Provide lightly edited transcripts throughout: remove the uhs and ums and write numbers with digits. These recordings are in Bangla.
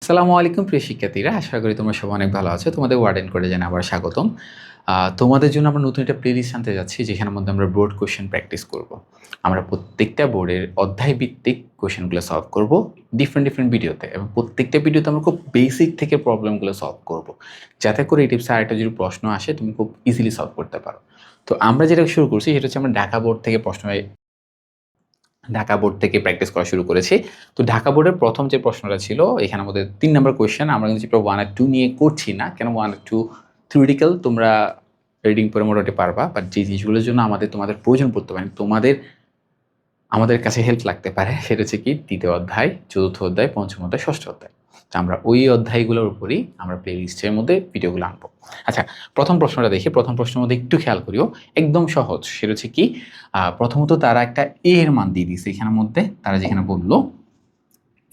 আসসালামু আলাইকুম প্রিয় শিক্ষার্থীরা, আশা করি তোমরা সবাই অনেক ভালো আছো। তোমাদের ওয়ার্ডেন করে জানাই আবার স্বাগতম। তোমাদের জন্য আমরা নতুন একটা প্লেলিস্ট আনতে যাচ্ছি, যেখানের মধ্যে আমরা বোর্ড কোয়েশ্চেন প্র্যাকটিস করব। আমরা প্রত্যেকটা বোর্ডের অধ্যায় ভিত্তিক কোয়েশ্চেনগুলো সলভ করব ডিফারেন্ট ভিডিওতে, এবং প্রত্যেকটা ভিডিওতে আমরা খুব বেসিক থেকে প্রবলেমগুলো সলভ করব, যাতে করে এই টিপসে আরেকটা যদি প্রশ্ন আসে তুমি খুব ইজিলি সলভ করতে পারো। তো আমরা যেটা শুরু করছি সেটা হচ্ছে আমরা ঢাকা বোর্ড থেকে প্র্যাকটিস করা শুরু করেছি। তো ঢাকা বোর্ডের প্রথম যে প্রশ্নটা ছিল, এখানে আমাদের 3 নাম্বার কোয়েশ্চেন। আমরা কিন্তু যেটা 1 আর 2 নিয়ে করছি না, কেন 1 আর 2 থিওরিটিক্যাল, তোমরা রিডিং পড়ে মোটামুটি পারবা, বাট যে জিনিসগুলোর জন্য তোমাদের প্রয়োজন পড়তে পারে, আমাদের কাছে হেল্প লাগতে পারে, সেটা হচ্ছে কি তৃতীয় অধ্যায়, চতুর্থ অধ্যায়, পঞ্চম অধ্যায়, ষষ্ঠ অধ্যায়। তো আমরা ওই অধ্যায়গুলোর উপরই আমরা প্লে লিস্টের মধ্যে ভিডিওগুলো আনবো। আচ্ছা, প্রথম প্রশ্নটা দেখি। প্রথম প্রশ্নের মধ্যে একটু খেয়াল করিও, একদম সহজ। সেটা হচ্ছে কি, প্রথমত তারা একটা এ এর মান দিয়ে দিয়েছে এখানের মধ্যে। তারা যেখানে বললো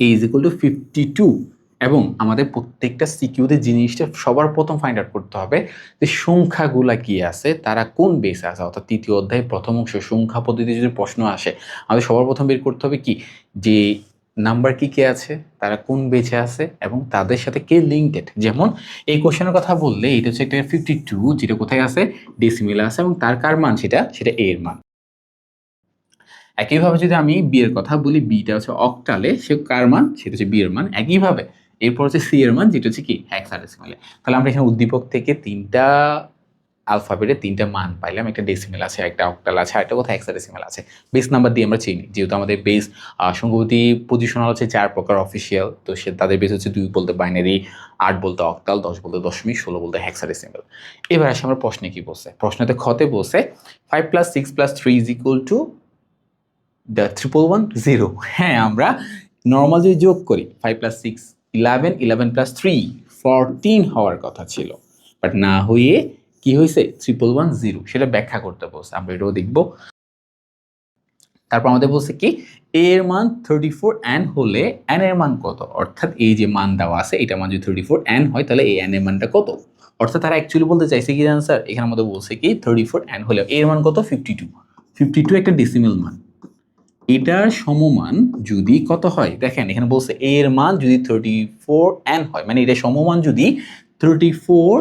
এ ইজ ইকুয়াল টু 52, এবং আমাদের প্রত্যেকটা সিকিউতে জিনিসটা সবার প্রথম ফাইন্ড আউট করতে হবে যে সংখ্যাগুলা কি আছে, তারা কোন বেসে আছে। অর্থাৎ তৃতীয় অধ্যায় প্রথম অংশ সংখ্যা পদ্ধতি যদি প্রশ্ন আসে, আমাদের সবার প্রথম বের করতে হবে কি, যে নাম্বার কি কে আছে, তারা কোন বেচে আছে, এবং তাদের সাথে কে লিঙ্কড। যেমন এই কোশ্চেনের কথা বললে, এটা হচ্ছে একটা 52, যেটা কোথায় আছে, ডেসিমেলে আছে, এবং তার কার মান, সেটা এ এর মান। একইভাবে যদি আমি বি এর কথা বলি, বিটা হচ্ছে অক্টালে, সে কার মান, সেটা হচ্ছে বি এর মান। একইভাবে এরপর হচ্ছে সি এর মান, যেটা হচ্ছে কি হেক্সাডেসিমেলে। তাহলে আমরা এখানে উদ্দীপক থেকে তিনটা আলফাবেটের তিনটা মান পাইলাম, একটা ডেসিমেল আছে, একটা অক্টাল আছে, আর একটা কোথায় হেক্সাডেসিমেল আছে। বেস নাম্বার দিয়ে আমরা চিনি, যেহেতু আমাদের বেস সংখ্যাপতি পজিশনাল হচ্ছে 4 প্রকার অফিসিয়াল, তো তাদের বেস হচ্ছে 2 বলতে বাইনারি, 8 বলতে অক্টাল, 10 বলতে দশমিক, 16 বলতে হেক্সাডেসিমেল। এবার আসে আমরা প্রশ্নে কি বলছে। প্রশ্নতে খতে বলছে 5 + 6 + 3 = the 111 0। হ্যাঁ, আমরা নর্মাল যদি যোগ করি 5 + 6 11, 11 + 3 14 হওয়ার কথা ছিল, বাট না হয়ে কি হয়েছে 111 0, সেটা ব্যাখ্যা করতে বলছে। আমরা এটাও দেখব। তারপর আমাদের বলছে কি, এর মান 34 n হলে n এর মান কত। অর্থাৎ এই যে মান দেওয়া আছে, এটা মান যদি 34 n হয়, তাহলে এই n এর মানটা কত। অর্থাৎ তারা অ্যাকচুয়ালি বলতে চাইছে কি জানেন স্যার, এখানে আমাদের বলছে কি 34 n হলে এর মান কত, 52। 52 একটা ডেসিমেল মান। এটার সমমান যদি কত হয়, দেখেন এখানে বলছে এর মান যদি 34 n হয়, মানে এটা সমমান যদি 34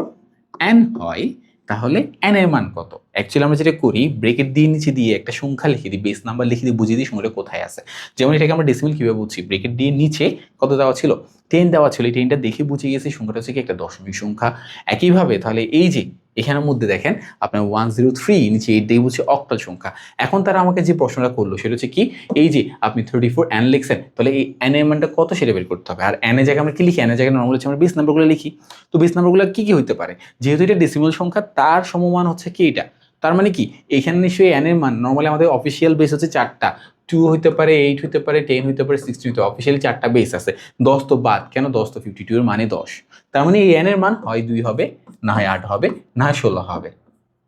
n হয়, তাহলে n এর মান কত। অ্যাকচুয়ালি আমরা যেটা করি, ব্রেকেট দিয়ে নিচে দিয়ে একটা সংখ্যা লিখে দিই, বেস নাম্বার লিখে দিয়ে বুঝিয়ে দিই সংখ্যাটা কোথায় আছে। যেমন এটাকে আমরা ডেসিমেল কিভাবে বুঝছি, ব্রেকেট দিয়ে নিচে কত দেওয়া ছিল, 10 দেওয়া ছিল, এই 10টা দেখে বুঝে গেছি সংখ্যাটা হচ্ছে কি একটা দশমিক সংখ্যা। একইভাবে তাহলে এই যে এখানের মধ্যে দেখেন আপনার 103 নিচে 8 দিয়ে বুঝছে অক্টাল সংখ্যা। এখন তারা আমাকে যে প্রশ্নটা করলো সেটা হচ্ছে কি, এই যে আপনি 34 n লিখছেন, তাহলে এই n এর মানটা কত সেটা বের করতে হবে। আর n এর জায়গায় আমরা কি লিখি, n এর জায়গায় নরমালি আমরা বেস নাম্বারগুলো লিখি। তো বেস নাম্বারগুলো কি কি হইতে পারে, যেহেতু এটা ডেসিমাল সংখ্যা, তার সমমান হচ্ছে কি এটা। তার মানে কি, এখানে নিশ্চয়ই n এর মান, নরমালি আমাদের অফিসিয়াল বেস হচ্ছে 4টা, 2 হইতে পারে, 8 হইতে পারে, 10 হইতে পারে, 16 হইতে পারে, অফিসিয়ালি 4টা বেস আছে। 10 তো বাদ, কেন 10 তো 52 এর মানে 10। তার মানে এই n এর মান হয় 2 হবে, না হয় 8 হবে, না হয় 16 হবে।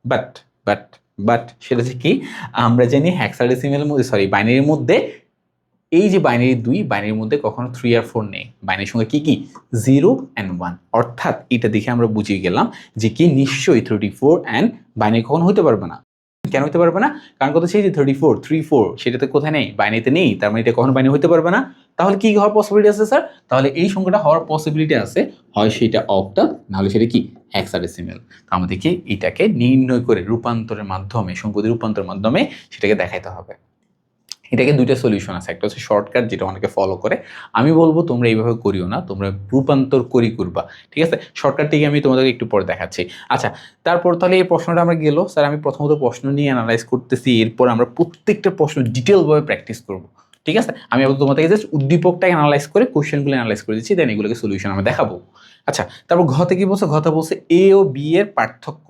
বাট বাট বাট সেটা হচ্ছে কি, আমরা জানি হেক্সাডেসিমেলের মধ্যে, বাইনারির মধ্যে, এই যে বাইনারি 2, বাইনারির মধ্যে কখনো 3 আর 4 নেই। বাইনারির সংখ্যা কি কি, 0 and 1। অর্থাৎ এটা দেখে আমরা বুঝিয়ে গেলাম যে কি নিশ্চয়ই 34 and বাইনারি কখনো হতে পারবে না। কেন হতে পারবে না, কারণ কত সেই যে 34 34 সেটাতে কোথায় নেই, বাইনারিতে নেই, তার মানে এটা কখনো বাইনারি হতে পারবে না। তাহলে কি হওয়ার পসিবিলিটি আছে স্যার, তাহলে এই সংখ্যাটা হওয়ার পসিবিলিটি আছে, হয় সেটা অক্টাল, না হলে সেটা কি হেক্সাডেসিমেল। তো আমাদেরকে এটাকে নির্ণয় করে রূপান্তরের মাধ্যমে, সংখ্যাদের রূপান্তরের মাধ্যমে সেটাকে দেখাইতে হবে। এটাকে দুইটা সলিউশন আছে, একটা হচ্ছে শর্টকাট, যেটা অনেকে ফলো করে। আমি বলবো তোমরা এইভাবে করিও না, তোমরা রূপান্তর করবা, ঠিক আছে। শর্টকাটটিকে আমি তোমাদেরকে একটু পরে দেখাচ্ছি। আচ্ছা, তারপর তাহলে এই প্রশ্নটা আমরা গেল, স্যার আমি প্রথমত প্রশ্ন নিয়ে অ্যানালাইজ করতেছি, এরপর আমরা প্রত্যেকটা প্রশ্ন ডিটেলভাবে প্র্যাকটিস করব, ঠিক আছে। আমি আবার তোমাদেরকে জাস্ট উদ্দীপকটা অ্যানালাইজ করে, কোশ্চেনগুলো অ্যানালাইজ করে দিচ্ছি, দেন এগুলোকে সলিউশন আমরা দেখাবো। আচ্ছা, তারপর ঘতে কি বলছে, ঘতে বলছে এ ও বি এর পার্থক্য।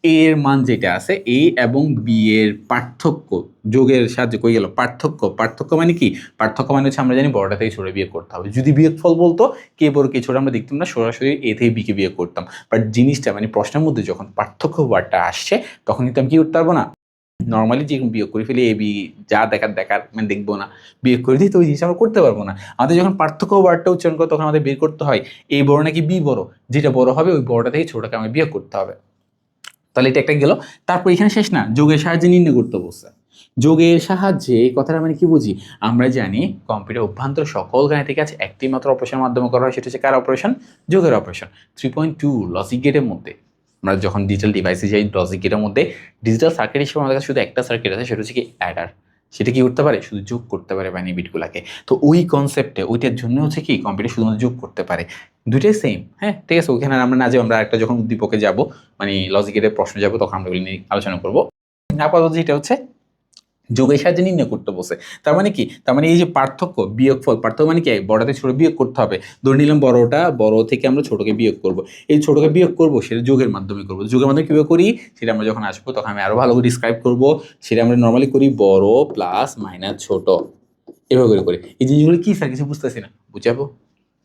এর মান যেটা আছে, এ এবং বি এর পার্থক্য, যোগের সাহায্যে কই গেল পার্থক্য। পার্থক্য মানে কি, পার্থক্য মানে হচ্ছে আমরা জানি বড়টা থেকে ছোট বিয়োগ করতে হবে। যদি বিয়োগফল বলতো কে বড় কে ছোট, আমরা দেখতাম না, সরাসরি এ থেকে বি কে বিয়োগ করতাম। বাট জিনিসটা মানে প্রশ্নের মধ্যে যখন পার্থক্য ওয়ার্ডটা আসছে, তখন কিন্তু আমি কি করতে পারবো না, নর্মালি যে বিয়োগ করে ফেলি, এ বি যা দেখার মানে দেখবো না, বিয়োগ করে দিই, তো ওই জিনিসটা আমরা করতে পারবো না। আমাদের যখন পার্থক্য ওয়ার্ডটা উচ্চারণ করে, তখন আমাদের বের করতে হয় এই বড় নাকি বি বড়, যেটা বড় হবে ওই বড়টা থেকে ছোটটাকে আমাকে বিয়োগ করতে হবে। তাহলে এটা একটা গেল। তারপর এখানে শেষ না, যোগের সাহায্যে নির্ণয় করতে বলছে। যোগের সাহায্যে এই কথাটা মানে কি বুঝি, আমরা জানি কম্পিউটার অভ্যন্তর সকল গাণিতিক কাজ একটি মাত্র অপারেশনের মাধ্যমে করা হয়, সেটা হচ্ছে কার অপারেশন, যোগের অপারেশন। 3.2 লজিক গেটের মধ্যে আমরা যখন ডিজিটাল ডিভাইসে যাই, লজিক গেটের মধ্যে ডিজিটাল সার্কিট হিসেবে আমাদের কাছে শুধু একটা সার্কিট আছে, সেটা হচ্ছে কি অ্যাডার। সেটা কি করতে পারে, শুধু যোগ করতে পারে বাইনারি বিটগুলোকে। তো ওই কনসেপ্টে ওইটার জন্য হচ্ছে কি কম্পিউটার শুধুমাত্র যোগ করতে পারে, দুইটাই সেম। হ্যাঁ ঠিক আছে, ওইখানে আমরা না যে আমরা একটা যখন উদ্দীপকে যাব মানে লজিক গেটের প্রশ্ন যাব তখন আমরা ওগুলো নিয়ে আলোচনা করবো। আপাতত যেটা হচ্ছে যোগের সাহায্যে নির্ণয় করতে বসে, তার মানে কি, তার মানে এই যে পার্থক্য বিয়োগফল, পার্থক্য মানে কি, বড়তে ছোট বিয়োগ করতে হবে। ধরে নিলাম বড় থেকে আমরা ছোটকে বিয়োগ করব, এই ছোটকে বিয়োগ করব সেটা যোগের মাধ্যমে করব। যোগের মাধ্যমে কীভাবে করি সেটা আমরা যখন আসবো তখন আমি আরো ভালো করে ডিসক্রাইব করব। সেটা আমরা নর্মালি করি বড় প্লাস মাইনাস ছোট, এভাবে করে করি। এই জিনিসগুলো কি স্যার কিছু বুঝতেছি না, বুঝাবো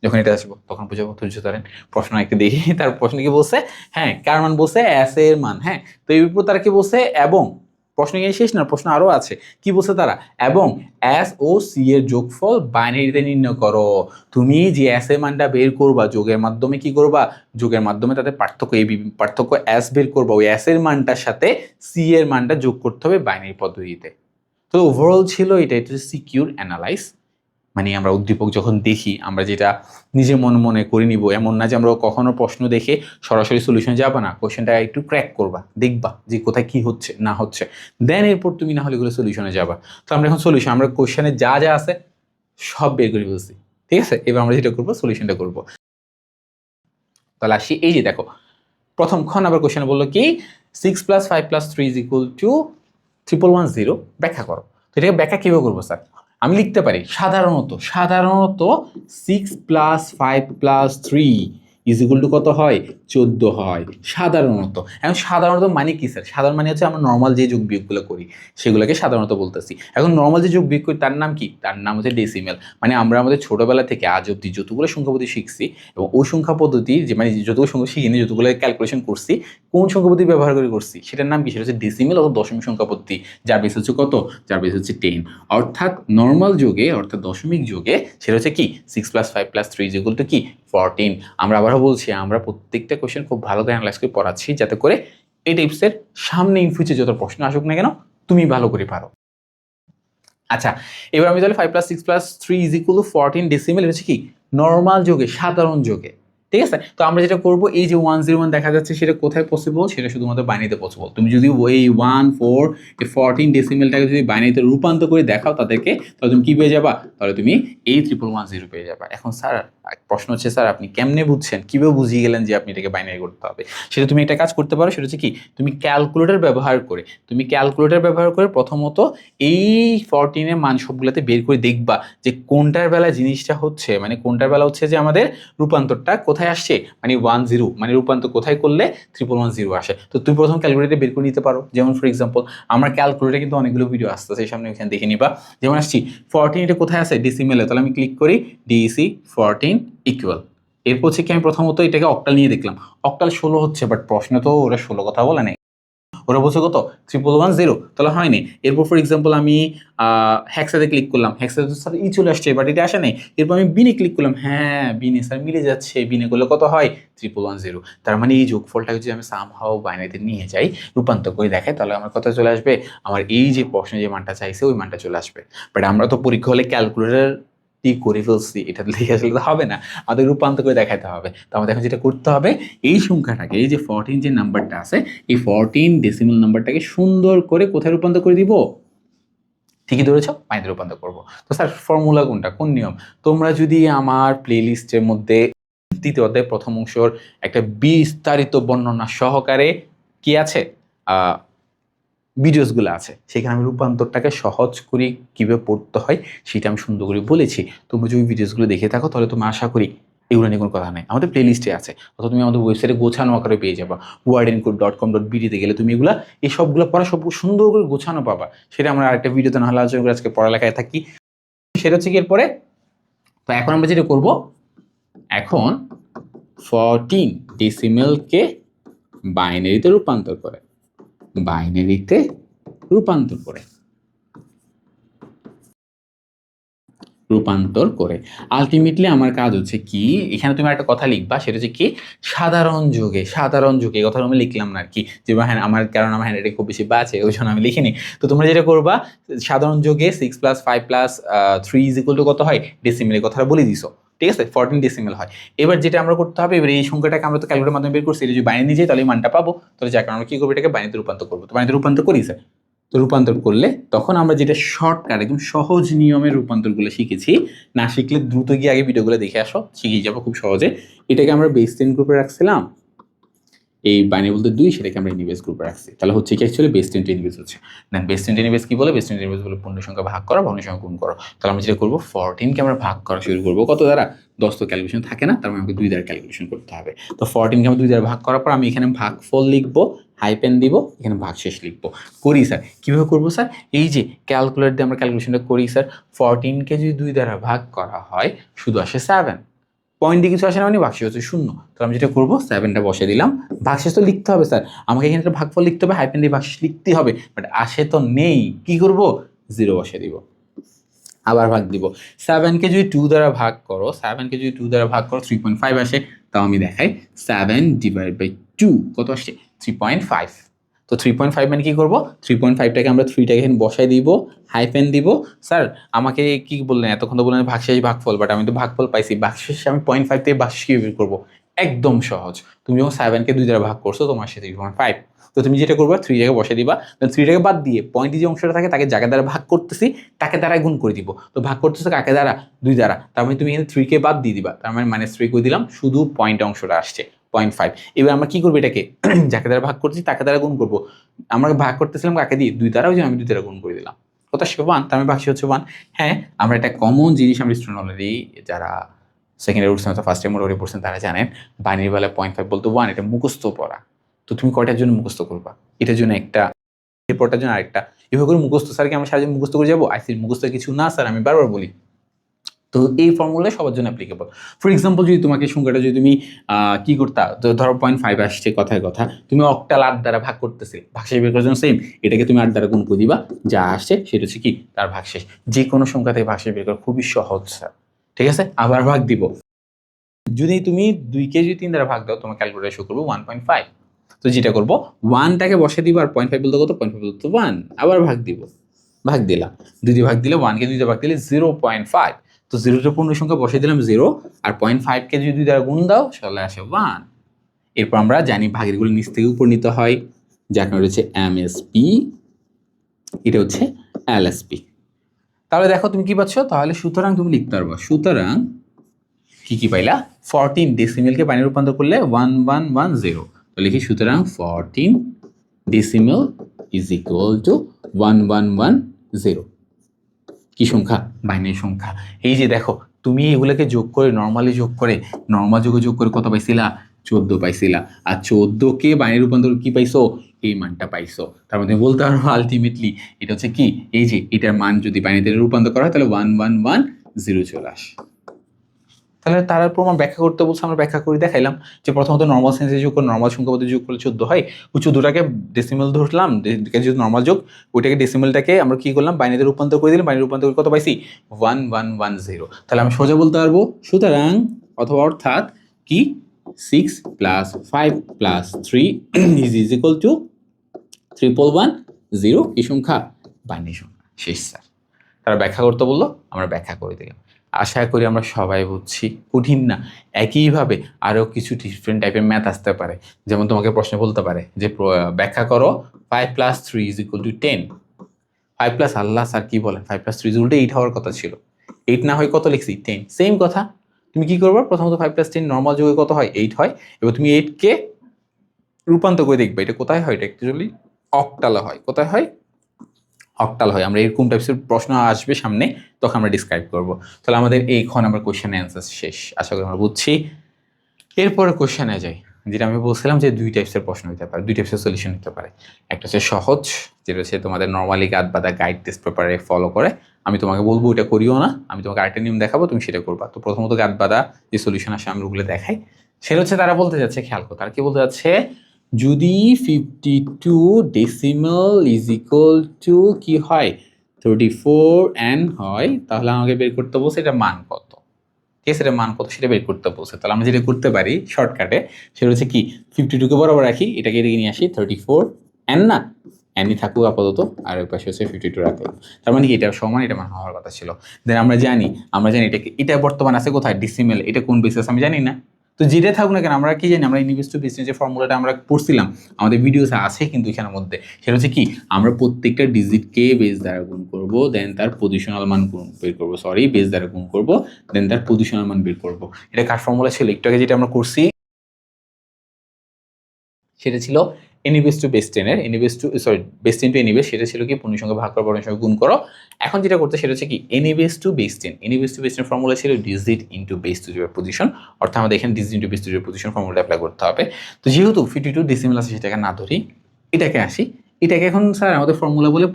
যখন এটা আসবো তখন বুঝাবো, ধৈর্য ধরেন। প্রশ্ন একটা দেখি, তার প্রশ্ন কি বলছে, হ্যাঁ কার মান বলছে, এস এর মান। হ্যাঁ তো এই উপর তারা কি বলছে, এবং প্রশ্ন এখানে শেষ না, প্রশ্ন আরো আছে। কি বলছে তারা, এবং এস ও সি এর যোগফল বাইনারিতে নির্ণয় করো। তুমি যে এস এর মানটা বের করবা যোগের মাধ্যমে কি করবা, যোগের মাধ্যমে তাদের পার্থক্য, এই পার্থক্য এস বের করবা, ওই এস এর মানটার সাথে সি এর মানটা যোগ করতে হবে বাইনারি পদ্ধতিতে। তো ওভারঅল ছিল এটা, এটা হচ্ছে সিকিউর অ্যানালাইজ। মানে আমরা উদ্দীপক যখন দেখি আমরা যেটা নিজে মনে মনে করে নিব, এমন না যে আমরা কখনো প্রশ্ন দেখে সরাসরি সলিউশন যাবা না, কোশ্চেনটা একটু ক্র্যাক করবা, দেখবা যে কোথায় কি হচ্ছে না হচ্ছে, দেন এরপর তুমি না হলে এগুলো সলিউশনে যাবা। তো আমরা এখন সলিউশন, আমরা কোশ্চেনে যা যা আছে সব বের করে ফেলছি, ঠিক আছে। এবার আমরা যেটা করবো সলিউশনটা করবো। তাহলে আসি, এই যে দেখো প্রথমক্ষণ আবার কোশ্চেনে বললো কি 6 + 5 + 3 = 1110, ব্যাখ্যা করো। তো এটাকে ব্যাখ্যা কীভাবে করবো স্যার, আমি লিখতে পারি সাধারণত 6 + 5 + 3 = কত হয়, 14 হয় সাধারণত। এখন সাধারণত মানে কি স্যার, সাধারণ মানে হচ্ছে আমরা নর্মাল যে যোগ বিয়োগগুলো করি সেগুলোকে সাধারণত বলতেছি। এখন নর্মাল যে যোগ বিয়োগ করি তার নাম কি, তার নাম হচ্ছে ডেসিমেল। মানে আমরা আমাদের ছোটবেলা থেকে আজ অব্দি যতগুলো সংখ্যা পদ্ধতি শিখছি এবং ওই সংখ্যা পদ্ধতি যে মানে যতগুলো সংখ্যা শিখিনি, যতগুলো ক্যালকুলেশন করছি, কোন সংখ্যা পদ্ধতি ব্যবহার করে করছি সেটার নাম কি, সেটা হচ্ছে ডেসিমেল অথবা দশমিক সংখ্যা পদ্ধতি, যার বেস হচ্ছে কত, যার বেস হচ্ছে 10। অর্থাৎ নর্মাল যোগে অর্থাৎ দশমিক যোগে সেটা হচ্ছে কি 6 + 5 + 3 = কি 14। আমরা আবারও বলছি, আমরা প্রত্যেকটা কোশ্চেন খুব ভালো করে অ্যানালাইজ করে পড়াচ্ছি যাতে করে এই টাইপসের সামনে ইন ফিউচার যত প্রশ্ন আসুক না কেন তুমি ভালো করে পারো। আচ্ছা এবার আমি তাহলে 5 + 6 + 3 = 14 ডেসিমেল, হচ্ছে কি নর্মাল যোগে, সাধারণ যোগে, ঠিক আছে। তো আমরা যেটা করবো, এই যে 101 দেখা যাচ্ছে সেটা কোথায় পসিবল, সেটা শুধুমাত্র বাইনারিতে পসিবল। তুমি যদি এই 1 4 এই 14 ডেসিমেলটাকে যদি বাইনারিতে রূপান্তর করে দেখাও তাদেরকে, তাহলে তুমি কি পেয়ে যাবা, তাহলে তুমি এই 1110 পেয়ে যাবা। এখন স্যার প্রশ্ন হচ্ছে, স্যার আপনি কেমনে বুঝছেন, কিভাবে বুঝিয়ে গেলেন যে আপনি এটাকে বাইনারি করতে হবে। সেটা তুমি একটা কাজ করতে পারো, সেটা হচ্ছে কি তুমি ক্যালকুলেটর ব্যবহার করে প্রথমত এই 14 এর মান সবগুলোতে বের করে দেখবা যে কোনটার বেলা জিনিসটা হচ্ছে, মানে কোনটার বেলা হচ্ছে যে আমাদের রূপান্তরটা কোথায় আসছে, মানে 10, মানে রূপান্তর কোথায় করলে 1110 আসে। তো তুমি প্রথম ক্যালকুলেটরে বের করে নিতে পারো। যেমন ফর এক্সাম্পল আমার ক্যালকুলেটরে কিন্তু অনেকগুলো ভিডিও আসতেছে, সামনে ওইখানে দেখে নিবা। যেমন আসছি 14, এটা কোথায় আছে, ডেসিমেলে, তাহলে আমি ক্লিক করি ডিসি 14 ইকুয়াল। এরপর হচ্ছে কি আমি প্রথমত এটাকে অক্টাল নিয়ে দেখলাম, অক্টাল 16 হচ্ছে, বাট প্রশ্ন তো ওরা 16 কথা বলে নাই, ওরা বলছে কত 1110, তাহলে হয়নি। এরপর ফর এক্সাম্পল আমি হ্যাক্সাতে ক্লিক করলাম, হ্যাক্সাতে স্যার ই চলে আসছে বাট এটা আসে নাই। এরপর আমি বিনে ক্লিক করলাম, হ্যাঁ বিনে স্যার মিলে যাচ্ছে, বিনে করলে কত হয় 1110। তার মানে এই যোগফলটাকে যদি আমি সামহাও বাইনারিতে নিয়ে যাই, রূপান্তর করে দেখাই, তাহলে আমার কথা চলে আসবে, আমার এই যে প্রশ্নে যে মানটা চাইছে ওই মানটা চলে আসবে। বাট আমরা তো পরীক্ষা হলে ক্যালকুলেটর করে ফেলছি, এটা লিখে আসলে তো হবে না, আমাদের রূপান্তর করে দেখাতে হবে। তো আমাদের এখন যেটা করতে হবে, এই সংখ্যাটাকে, এই যে 14 যে নাম্বারটা আছে, এই 14 ডেসিমাল নাম্বারটাকে সুন্দর করে কোথায় রূপান্তর করে দিব, ঠিকই ধরেছ, বাইনারিতে রূপান্তর করব। তো স্যার ফর্মুলা কোনটা, কোন নিয়ম, তোমরা যদি আমার প্লে লিস্টের মধ্যে তৃতীয় অধ্যায় প্রথম অংশের একটা বিস্তারিত বর্ণনা সহকারে কি আছে ভিডিওসগুলো আছে, সেখানে আমি রূপান্তরটাকে সহজ করে কীভাবে পড়তে হয় সেটা আমি সুন্দর করে বলেছি। তোমরা যদি ভিডিওসগুলো দেখে থাকো তাহলে তুমি আশা করি এগুলো নিয়ে কোনো কথা নেই, আমাদের প্লে লিস্টে আছে, অথবা তুমি আমাদের ওয়েবসাইটে গোছানো আকারে পেয়ে যাবা। wardencode.com.bd-তে গেলে তুমি এগুলা এই সবগুলো পড়া সব সুন্দর করে গোছানো পাবা। সেটা আমরা আরেকটা ভিডিওতে না হলে আলোচনা করে আজকে পড়ালেখায় থাকি, সেটা হচ্ছে কি এরপরে। তো এখন আমরা যেটা করব, এখন 14 ডেসিমেলকে বাইনারিতে রূপান্তর করে, রূপান্তর করে রূপান্তর করে। আলটিমেটলি আমার কাজ হচ্ছে কি, এখানে তুমি একটা কথা লিখবা, সেটা হচ্ছে কি সাধারণ যোগে। এই কথাটা আমি লিখলাম না আর কি, যে হ্যাঁ আমার, কারণ আমার হ্যান্ডরাইটিং খুব বেশি বাজে ওই জন্য আমি লিখিনি। তো তোমরা যেটা করবা, সাধারণ যোগে 6 + 5 + 3 = কত হয়, ডেসিমেলের কথাটা বলে দিছো, ঠিক আছে, 14 ডেসিমেল হয়। এবার যেটা আমরা করতে হবে, এবার এই সংখ্যাটাকে আমরা তো ক্যালকুলেটরের মাধ্যমে বের করছি, এটা যদি বাইরে নিয়ে যাই তাহলে এই মানটা পাবো। তাহলে যার কারণে আমরা কি করবো, এটাকে বাইরেতে রূপান্তর করবো। তো বাইরেতে রূপান্তর করি স্যার, তো রূপান্তর করলে তখন আমরা যেটা শর্টকাট একদম সহজ নিয়মের রূপান্তরগুলো শিখেছি, না শিখলে দ্রুত গিয়ে আগে ভিডিওগুলো দেখে আসো, শিখিয়ে যাবো খুব সহজে। এটাকে আমরা বেস 10 গ্রুপে রাখছিলাম, এই বাইনারি বলতে 2, সেটাকে আমরা ইনভার্স গ্রুপে রাখছি। তাহলে হচ্ছে কি অ্যাকচুয়ালি বেস 10 ইনভার্স হচ্ছে। দেন বেস 10 ইনভার্স কি বলে, বেস 10 ইনভার্স বলে পূর্ণ সংখ্যা ভাগ করা, ভগ্ন সংখ্যা গুণ করো। তাহলে আমরা যেটা করবো, 14 কে আমরা ভাগ করা শুরু করবো কত দ্বারা, 10 তো ক্যালকুলেশন থাকে না, তার মানে আমাকে 2 দ্বারা ক্যালকুলেশন করতে হবে। তো 14 কে আমরা 2 দ্বারা ভাগ করার পর আমি এখানে ভাগফল লিখবো, হাইপেন দিব, এখানে ভাগশেষ লিখবো। করি স্যার, কিভাবে করবো স্যার, এই যে ক্যালকুলেটর দিয়ে আমরা ক্যালকুলেশনটা করি স্যার। 14 কে যদি 2 দ্বারা ভাগ করা হয় শুধু আসে 7, পয়েন্টে কিছু আসে না, মানে ভাগশেষ হচ্ছে 0। তাহলে আমি যেটা করবো, 7টা বসে দিলাম। ভাগশেষ তো লিখতে হবে স্যার, আমাকে এখানে একটা ভাগফল লিখতে হবে, হাইপেন দিয়ে ভাগশেষ লিখতে হবে, বাট আসে তো নেই, কি করব, 0 বসে দিব, আবার ভাগ দিব। 7কে যদি 2 দ্বারা ভাগ করো, 3.5 আসে। তাও আমি দেখাই, 7/2 কত আসছে, 3.5। তো 3.5 মানে কি করবো, 3.5টাকে আমরা 3টাকে এখানে বসাই দিব, হাইপেন দিব। স্যার আমাকে কি বললেন, এতক্ষণ তো বললেন ভাগশেষ ভাগফল, বাট আমি তো ভাগফল পাইছি, ভাগশেষ আমি 0.5 থেকে ভাগশেষ কি বের করবো, একদম সহজ। তুমি যখন 7কে 2 দ্বারা ভাগ করছো, তোমার সাথে 3.5। তো তুমি যেটা করবে, 3টাকে বসে দিবা, 3টাকে বাদ দিয়ে পয়েন্টে যে অংশটা থাকে তাকে জায়গা দ্বারা ভাগ করতেছি, তাকে দ্বারা গুণ করে দিব। তো ভাগ করতেছো কাকে দ্বারা, 2 দ্বারা, তার মানে তুমি এখানে 3কে বাদ দিয়ে দিবা, তার মানে -3 করে দিলাম, শুধু পয়েন্ট অংশটা আসছে 0.5। এবার আমরা কি করবো, এটাকে যাকে দ্বারা ভাগ করছি তাকে দ্বারা গুণ করবো। আমরা ভাগ করতেছিলাম কাকে দিয়ে, 2 দ্বারা, ওই জন্য আমি 2 দ্বারা গুণ করে দিলাম, কত আসছে 1, তার মানে ভাগশেষ হচ্ছে 1। হ্যাঁ, আমরা একটা কমন জিনিস আমরা স্টুডেন্ট অলরেডি, যারা সেকেন্ড ইয়ার উঠছেন অথবা ফার্স্ট ইয়ার মোটামুটি পড়ছেন তারা জানেন, বাইনারি বেলায় 0.5 বলতে 1, এটা মুখস্থ পড়া। তো তুমি কয়টার জন্য মুখস্থ করবা, এটার জন্য একটা, এরপরটার জন্য আরেকটা, এভাবে করে মুখস্থ। স্যার কি আমরা সারাদিন মুখস্থ করে যাবো, আইসির মুখস্থ কিছু না স্যার, আমি বারবার বলি। তো এই ফর্মুলা সবার জন্য অ্যাপ্লিকেবল। ফর এক্সাম্পল, যদি তোমাকে সংখ্যাটা যদি তুমি কি করতা, তো ধরো 0.5 আসছে, কথায় কথা তুমি অক্টাল 8 দ্বারা ভাগ করতেছে, ভাগশেষ বের করার জন্য সেম, এটাকে তুমি 8 দ্বারা গুণ করে দিবা, যা আসছে সেটা হচ্ছে কি তার ভাগশেষ। যে কোনো সংখ্যা থেকে ভাগশেষ বের করা খুবই সহজ স্যার, ঠিক আছে। আবার ভাগ দিব, যদি তুমি 2কে যদি 3 দ্বারা ভাগ দাও, তোমার ক্যালকুলেটর শো করবো 1.5। তো যেটা করবো, 1টাকে বসে দিব, আর 0.5 বলতে কত, 0.5 বলতে 1, আবার ভাগ দিব, ভাগ দিলাম, 2 দিয়ে ভাগ দিলে, 1কে 2 দিয়ে ভাগ দিলে 0.5। তো 0টা পূর্ণ সংখ্যা বসে দিলাম 0, আর 0.5কে যদি 2 দ্বারা গুণ দাও তাহলে আসে 1। এরপর আমরা জানি ভাগেরগুলো নিচ থেকে উপর নিতে হয়, যার কারণে হচ্ছে MSP, এটা হচ্ছে LSP। তাহলে দেখো তুমি কি পাচ্ছ, তাহলে সুতরাং তুমি লিখতে পারবো, সুতরাং কি পাইলা, 14 ডেসিমেলকে বাইনারি রূপান্তর করলে 1110। তো লিখি, সুতরাং 14 ডেসিমেল ইজ ইকুয়াল টু 1110। কি সংখ্যা, বাইনারি সংখ্যা। এই যে দেখো, তুমি এগুলোকে যোগ করে, নর্মালি যোগ করে, নর্মাল যোগ করে কত পাইছিলা, 14 পাইছিলা। আর 14কে বাইনারি রূপান্তর কি পাইছো, এই মানটা পাইছো। তার মধ্যে বলতে পারো আলটিমেটলি এটা হচ্ছে কি, এই যে এটার মান যদি বাইনারিতে রূপান্তর করা হয় তাহলে 1110 চলে আসে। তাহলে তার প্রমাণ ব্যাখ্যা করতে বলছে, আমরা ব্যাখ্যা করে দেখাইলাম যে প্রথমত নর্মাল সেন্সে যোগ করে, নর্মাল সংখ্যা পদ্ধতি যোগ করলে 14 হয়, ওই 14টাকে ডেসিমেল ধরলাম, যেহেতু নর্মাল যোগ, ওইটাকে ডেসিমেলটাকে আমরা কি করলাম, বাইনারিতে রূপান্তর করে দিলাম, বাইনারি রূপান্তর করে কত পাইছি, 1110। তাহলে আমি সোজা বলতে পারবো, সুতরাং অথবা অর্থাৎ কি, 6 + 5 + 3 ইজ ইকুয়াল টু 1110। এই সংখ্যা বাইনারি সংখ্যা, শেষ স্যার। তারা ব্যাখ্যা করতে বললো, আমরা ব্যাখ্যা করে দিলাম। আশা করি আমরা সবাই বুঝছি, কঠিন না। একইভাবে আরও কিছু ডিফারেন্ট টাইপের ম্যাথ আসতে পারে, যেমন তোমাকে প্রশ্ন বলতে পারে যে ব্যাখ্যা করো 5 + 3 = 10। 5 + আল্লাহ স্যার কি বলেন, 5 + 3 = 8 হওয়ার কথা ছিল, 8 না হয় কত লিখছি, 10। সেম কথা, তুমি কি করবে, প্রথমত 5 + 10 নর্মাল যোগে কত হয়, 8 হয়। এবার তুমি 8কে রূপান্তর করে দেখবে এটা কোথায় হয়, এটা অ্যাকচুয়ালি অক্টালে হয়। কোথায় হয়, অক্টাল হয়। আমরা এরকম টাইপসের প্রশ্ন আসবে সামনে, তখন আমরা ডিসক্রাইব করব। তাহলে আমাদের এই খ নাম্বার কোয়েশ্চেনের অ্যান্সার শেষ, আশা করি আমরা বুঝছি। এরপরে কোয়েশ্চেনে যাই, যেটা আমি বলছিলাম যে 2 টাইপসের প্রশ্ন হতে পারে, 2 টাইপসের সলিউশন হতে পারে। একটা হচ্ছে সহজ, যেটা হচ্ছে তোমাদের নর্মালি গাদ বাদা গাইড টেস্ট পেপারে ফলো করে। আমি তোমাকে বলবো এটা করিও না, আমি তোমাকে আরেকটা নিয়ম দেখাবো, তুমি সেটা করবা। তো প্রথমত গাদ বাদা যে সলিউশন আসে আমরা ওগুলো দেখাই। সেটা হচ্ছে তারা বলতে যাচ্ছে, খেয়াল করো তারা কি বলতে যাচ্ছে, যদি 52 ডেসিমেল ইজ ইকুয়াল টু কি হয়, 34n হয় তাহলে আমাকে বের করতে বলছে এটা মান কত, ঠিক আছে, এটা মান কত সেটা বের করতে বলছে। তাহলে আমরা যেটা করতে পারি শর্টকাটে সেটা হচ্ছে কি 52কে বরাবর রাখি, এটাকে এদিকে নিয়ে আসি 34n না এনই থাকুক আপাতত, আর ওই পাশে হচ্ছে 52 রাখলাম। তার মানে কি এটা সমান, এটা মান হওয়ার কথা ছিল। দেন আমরা জানি এটা বর্তমান আছে কোথায় ডিসিমেল, এটা কোন বেসিস আমি জানি না। তো যেটা থাকুক না কেন আমরা কি জানি, আমরা ইনভার্স টু বেস যে ফর্মুলাটা আমরা পড়ছিলাম আমাদের ভিডিওসে আছে কিন্তু এখানের মধ্যে, সেটা হচ্ছে কি আমরা প্রত্যেকটা ডিজিটকে বেস দ্বারা গুণ করব, দেন তার পজিশনাল মান বের করবো, সরি বেস দ্বারা গুণ করব, দেন তার পজিশনাল মান বের করব। এটা কার ফর্মুলা ছিল একটু আগে যেটা আমরা করছি, সেটা ছিল এনিবেস টু বেস 10 এর বেস 10 টু এনিবেস, সেটা ছিল কি পূর্ণ সংখ্যা ভাগ করো বর্ণ সংখ্যা গুণ করো। এখন যেটা করতে সেটা হচ্ছে কি any base to base 10, any base to base 10 formula ছিল ডিজিট ইনটু বেস 2 এর পজিশন, অর্থাৎ আমাদের এখানে ডিজিট ইনটু বেস 2 এর পজিশন ফর্মুলা অ্যাপ্লাই করতে হবে। তো যেহেতু 52 ডেসিমেল আছে সেটাকে না ধরি, এটাকে আসি, এটাকে এখন স্যার আমাদের ফর্মুলা বলে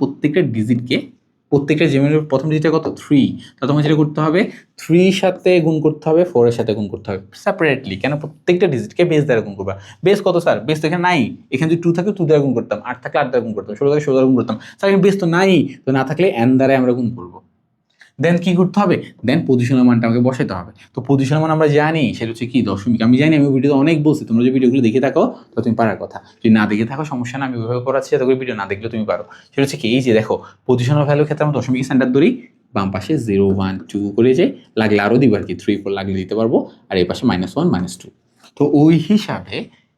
প্রত্যেকটা জেমের প্রথম ডিজিটটা কত 3, তো তোমার যেটা করতে হবে 3 সাথে গুণ করতে হবে, 4 এর সাথে গুণ করতে হবে সেপারেটলি। কেন প্রত্যেকটা ডিজিটকে বেস দ্বারা গুণ করবা, বেস কত স্যার, বেস তো এখানে নাই, এখানে যদি 2 থাকে 2 দ্বারা গুণ করতাম, 8 থাকলে 8 দ্বারা গুণ করতাম, 16 থাকলে 16 দ্বারা গুণ করতাম, স্যার এখানে বেস তো নাই, তো না থাকলে n দ্বারা আমরা গুণ করবো। দেন কি করতে হবে, দেন পজিশনাল মানটা আমাকে বসাতে হবে। তো পজিশনাল মান আমরা জানি সেটা হচ্ছে কি দশমিক, আমি জানি, আমি ভিডিও অনেক বলছি, তোমরা যে ভিডিওগুলো দেখে থাকো তো তুমি পারার কথা, যদি না দেখে থাকো সমস্যা না, আমি ওইভাবে পড়াচ্ছি যাতে করে ভিডিও না দেখলে তুমি পারো। সেটা হচ্ছে কি এই যে দেখো পজিশনাল ভ্যালুর ক্ষেত্রে আমরা দশমিক সেন্টার ধরি, বাম পাশে 0 1 2 করে যে লাগলে আরও দিব আর কি, 3 4 লাগলে দিতে পারবো, আর এই পাশে -1 -2। তো ওই হিসাবে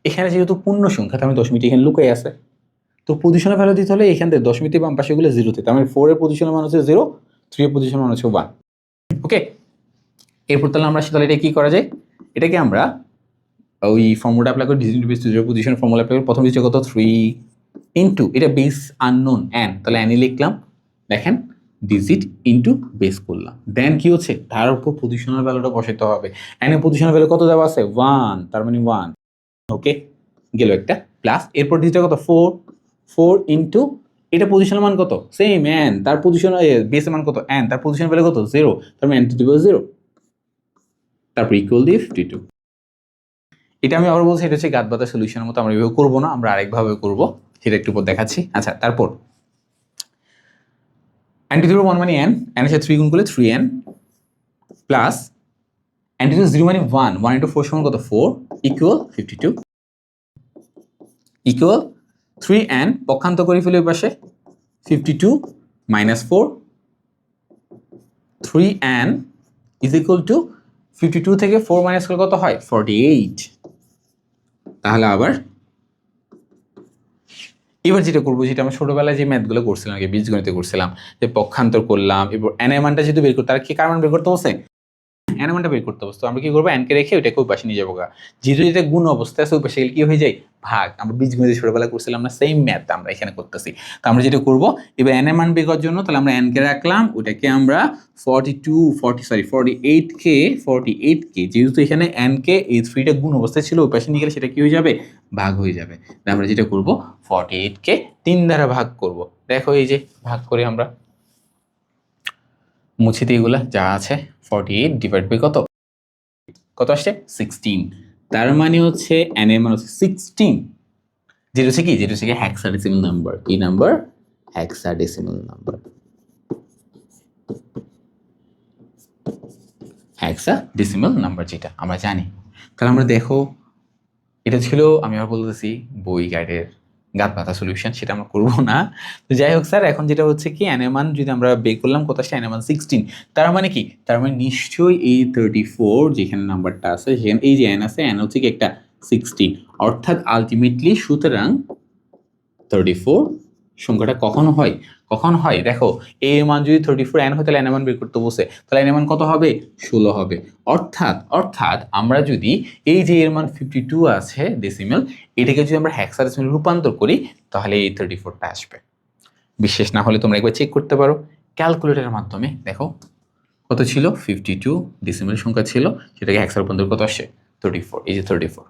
এখানে যেহেতু পূর্ণ সংখ্যা তার মানে দশমিকটি এখানে লুকাই আছে, তো পজিশনাল ভ্যালু দিতে হলে এখান থেকে দশমিকটি বাম পাশে গুলো 0-তে, তার মানে 4 এর পজিশনাল মান হচ্ছে 0, 3 এর পজিশনাল মান হচ্ছে 1। ওকে, এরপর তাহলে আমরা তাহলে এটা কি করা যায়, এটাকে আমরা ওই ফর্মুলা অ্যাপ্লাই করি, digit base 2 position formula apply করি। প্রথম ডিজিট কত 3 ইনটু এটা বেস আননোন n, তাহলে n লিখলাম, দেখেন ডিজিট ইনটু বেস করলাম, দেন কি হচ্ছে তার উপর পজিশনাল ভ্যালুটা বসাতে হবে। n এর পজিশনাল ভ্যালু কত দেওয়া আছে 1, তার মানে 1। ওকে, গেল একটা প্লাস, এরপর ডিজিটটা কত 4 ইনটু এটা পজিশনাল মান কত সেম n, তার পজিশনাল বেস মান কত n, তার পজিশনাল ভ্যালু কত 0, তার মানে n টু দি পাওয়ার 0, তারপর ইকুয়াল দিয়ে 52। এটা আমি আবার বলছি এটা হচ্ছে গাত বাতা সলিউশনের মতো, আমরা এভাবে করবো না, আমরা আরেকভাবে করবো, সেটা একটু পর দেখাচ্ছি। আচ্ছা, তারপর n টু দি পাওয়ার 1 মানে n এর সাথে 3 গুণ করলে 3n plus n to the power 0 মানে 1, 1 ইনটু 4 সমান কত 4 ইকুয়াল 52 ইকুয়াল 3n পক্ষান্তর করে ফেলে ওই পাশে 52 minus 4, 3n is equal to 52 থেকে 4 মাইনাস করলে কত হয় 48। তাহলে আবার এবার যেটা করবো, যেটা আমরা ছোটবেলায় যে ম্যাথগুলো করছিলাম আগে বীজগণিতে করছিলাম, যে পক্ষান্তর করলাম, এবার n এর মানটা যেহেতু বের করতে, তার কি কার মান বের করতে বলছে, n এর মানটা বের করতে বলছে, তো আমরা কি করবো n কে রেখে ওইটাকে ওই পাশে নিয়ে যাবো, যেহেতু যেটা গুণ অবস্থায় আছে ওই পাশে গেলে কি হয়ে যায় ভাগ, আমরা বীজগণিতে ছোটবেলায় করছিলাম না, সেম ম্যাথ আমরা এখানে করতেছি। তো আমরা যেটা করবো এবার n এর মান বের করার জন্য, তাহলে আমরা n কে রাখলাম, ওটাকে আমরা 48কে যেহেতু এখানে n কে এই 3টা গুণ অবস্থায় ছিল ওই পাশে নিয়ে গেলে সেটা কি হয়ে যাবে ভাগ হয়ে যাবে। আমরা যেটা করবো 48কে 3 দ্বারা ভাগ করব, দেখো এই যে ভাগ করে আমরা মুছে দিয়ে এগুলা যা আছে 48 ডিভাইড বাই কত আসছে 16, তার মানে হচ্ছে n এর মান হচ্ছে 16, যেটা হচ্ছে কি হেক্সাডেসিমাল নাম্বার, এই number hexadecimal number, hexadecimal number যেটা আমরা জানি। তাহলে আমরা দেখো এটা ছিল, আমি আবার বলতেছি বই গাইডের গাত পাতা সলিউশন, সেটা আমরা করবো না। তো যাই হোক স্যার, এখন যেটা হচ্ছে কি n এর মান যদি আমরা বের করলাম কত আসছে n এর মান 16, তার মানে কি, তার মানে নিশ্চয়ই এই 34 যেখানে নাম্বারটা আছে সেখানে এই যে n আছে, n হচ্ছে কি একটা 16, অর্থাৎ আলটিমেটলি সুতরাং 34 সংখ্যাটা কখন হয় দেখো, a এর মান যদি 34n হয় তাহলে n এর মান বের করতে বসে, তাহলে n এর মান কত হবে 16 হবে। অর্থাৎ আমরা যদি এই যে এর মান 52 আছে ডেসিমেল, এটাকে যদি আমরা হেক্সাডেসিমেল রূপান্তর করি তাহলে এই 34টা আসবে। বিশ্বাস না হলে তোমরা একবার চেক করতে পারো ক্যালকুলেটরের মাধ্যমে। দেখো কত ছিল 52 ডেসিমেল সংখ্যা ছিল, সেটাকে হেক্সা রূপান্তর কত আসছে 34, এই যে 34।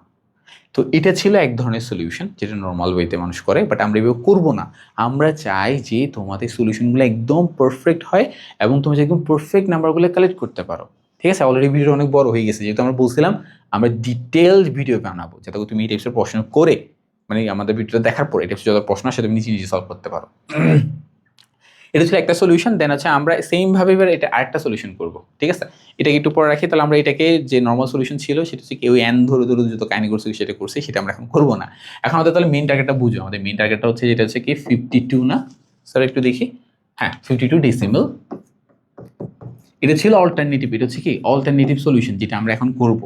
তো এটা ছিল এক ধরনের সলিউশন যেটা নর্মাল ওয়েতে মানুষ করে, বাট আমরা এভাবে করবো না। আমরা চাই যে তোমাদের সলিউশনগুলো একদম পারফেক্ট হয় এবং তুমি একদম পারফেক্ট নাম্বারগুলো কালেক্ট করতে পারো। ঠিক আছে, অলরেডি ভিডিও অনেক বড় হয়ে গেছে, যেহেতু আমরা বলছিলাম আমরা ডিটেলড ভিডিও বানাবো যাতে তুমি এই টাইপসের প্রশ্ন করে, মানে আমাদের ভিডিওটা দেখার পর এই টাইপসের যত প্রশ্ন আসে তুমি নিজে সলভ করতে পারো। এটা ছিল একটা সলিউশন। দেন হচ্ছে আমরা সেম ভাবে এবার এটা আরেকটা সলিউশন করব, ঠিক আছে? এটাকে একটু পরে রাখি। তাহলে আমরা এটাকে যে নর্মাল সলিউশন ছিল সেটা হচ্ছে কেউ এন ধরে ধরে যত কাহিনী করছে সেটা করছি, সেটা আমরা এখন করবো না। এখন আমাদের তাহলে মেইন টার্গেটটা বুঝো। আমাদের মেইন টার্গেটটা হচ্ছে যেটা হচ্ছে কি 52 না স্যার, একটু দেখি, হ্যাঁ 52 ডেসিমেল। এটা ছিল অল্টারনেটিভ, এটা হচ্ছে কি অল্টারনেটিভ সলিউশন যেটা আমরা এখন করব।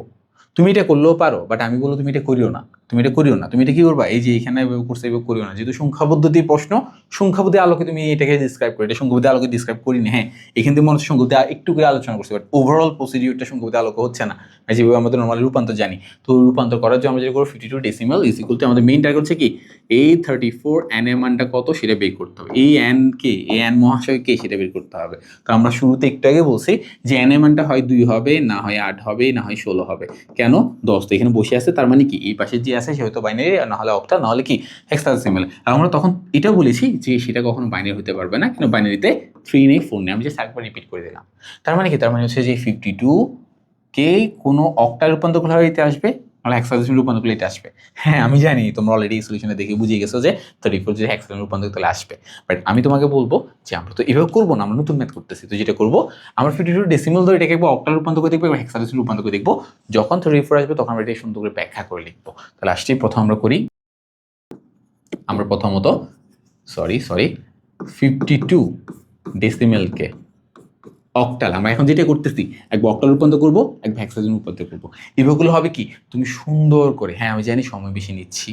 তুমি এটা করলেও পারো, বাট আমি বলবো তুমি এটা করিও না, তুমি এটা করিও না। তুমি এটা কি করবা, এই যে এখানে এভাবে করছে এভাবে করিও না, যেহেতু সংখ্যা পদ্ধতির প্রশ্ন, সংখ্যা পদ্ধতির আলোকে তুমি এটাকে ডিসক্রাইব করো। এটা সংখ্যা পদ্ধতির আলোকে ডিসক্রাইব করিনি, হ্যাঁ এখান থেকে মনে হচ্ছে সংখ্যা পদ্ধতি একটু করে আলোচনা করছি, বাট ওভারঅল প্রসিডিউরটা সংখ্যা পদ্ধতির আলোকে হচ্ছে না, যেভাবে আমাদের নর্মালি রূপান্তর জানি। তো রূপান্তর করার জন্য আমরা যেটা করবো 52 ডেসিমাল ইজ ইকুয়াল টু আমাদের মেইন টার্গেট হচ্ছে কি এই 34 এন এর মানটা কত সেটা বের করতে হবে। এই এন কে, এই এন মহাশয় কে সেটা বের করতে হবে। তো আমরা শুরুতে একটু আগে বলছি যে এন এর মানটা হয় 2 হবে, না হয় 8 হবে, না হয় 16 হবে। কেন 10 তো এখানে বসে আছে, তার মানে কি এই পাশে যে আছে সে হয়তো বাইনারি, না হলে অক্টাল, না হলে কি হেক্সাডেসিমাল। আর আমরা তখন এটাও বলেছি যে সেটা কখনো বাইনারি হতে পারবে না, কিন্তু বাইনারিতে 3 নেই 4 নেই। আমি জাস্ট একবার রিপিট করে দিলাম। তার মানে কি, তার মানে হচ্ছে যে 52 কে কোনো অক্টাল রূপান্তর করলে এতে আসবে, নাহলে হেক্সাডেসিমাল রূপান্তর করলে এটা আসবে। হ্যাঁ আমি জানি তোমরা অলরেডি সলিউশনে দেখে বুঝিয়ে গেছো যে 34 যে হেক্সাডেসিমাল রূপান্তর করলে আসবে, বাট আমি তোমাকে বলবো যে আমরা তো এভাবে করবো না, আমরা নতুন ম্যাথ করতেছি। তো যেটা করবো আমরা 52 ডেসিমাল ধরে এটাকে একবার অক্টাল রূপান্তর করে দেখবো এবং হেক্সাডেসিমাল রূপান্তর করে দেখবো। যখন 34 আসবে তখন আমরা এটা সুন্দর করে ব্যাখ্যা করে লিখবো। তাহলে আসছি প্রথম আমরা করি। আমরা প্রথমত সরি 52 ডেসিমেলকে অক্টাল, আমরা এখন যেটা করতেছি একবার অক্টাল রূপান্তর করবো, একবার হেক্সাডেসিমাল রূপান্তর করবো। এভাবেগুলো হবে কি তুমি সুন্দর করে, হ্যাঁ আমি জানি সময় বেশি নিচ্ছি,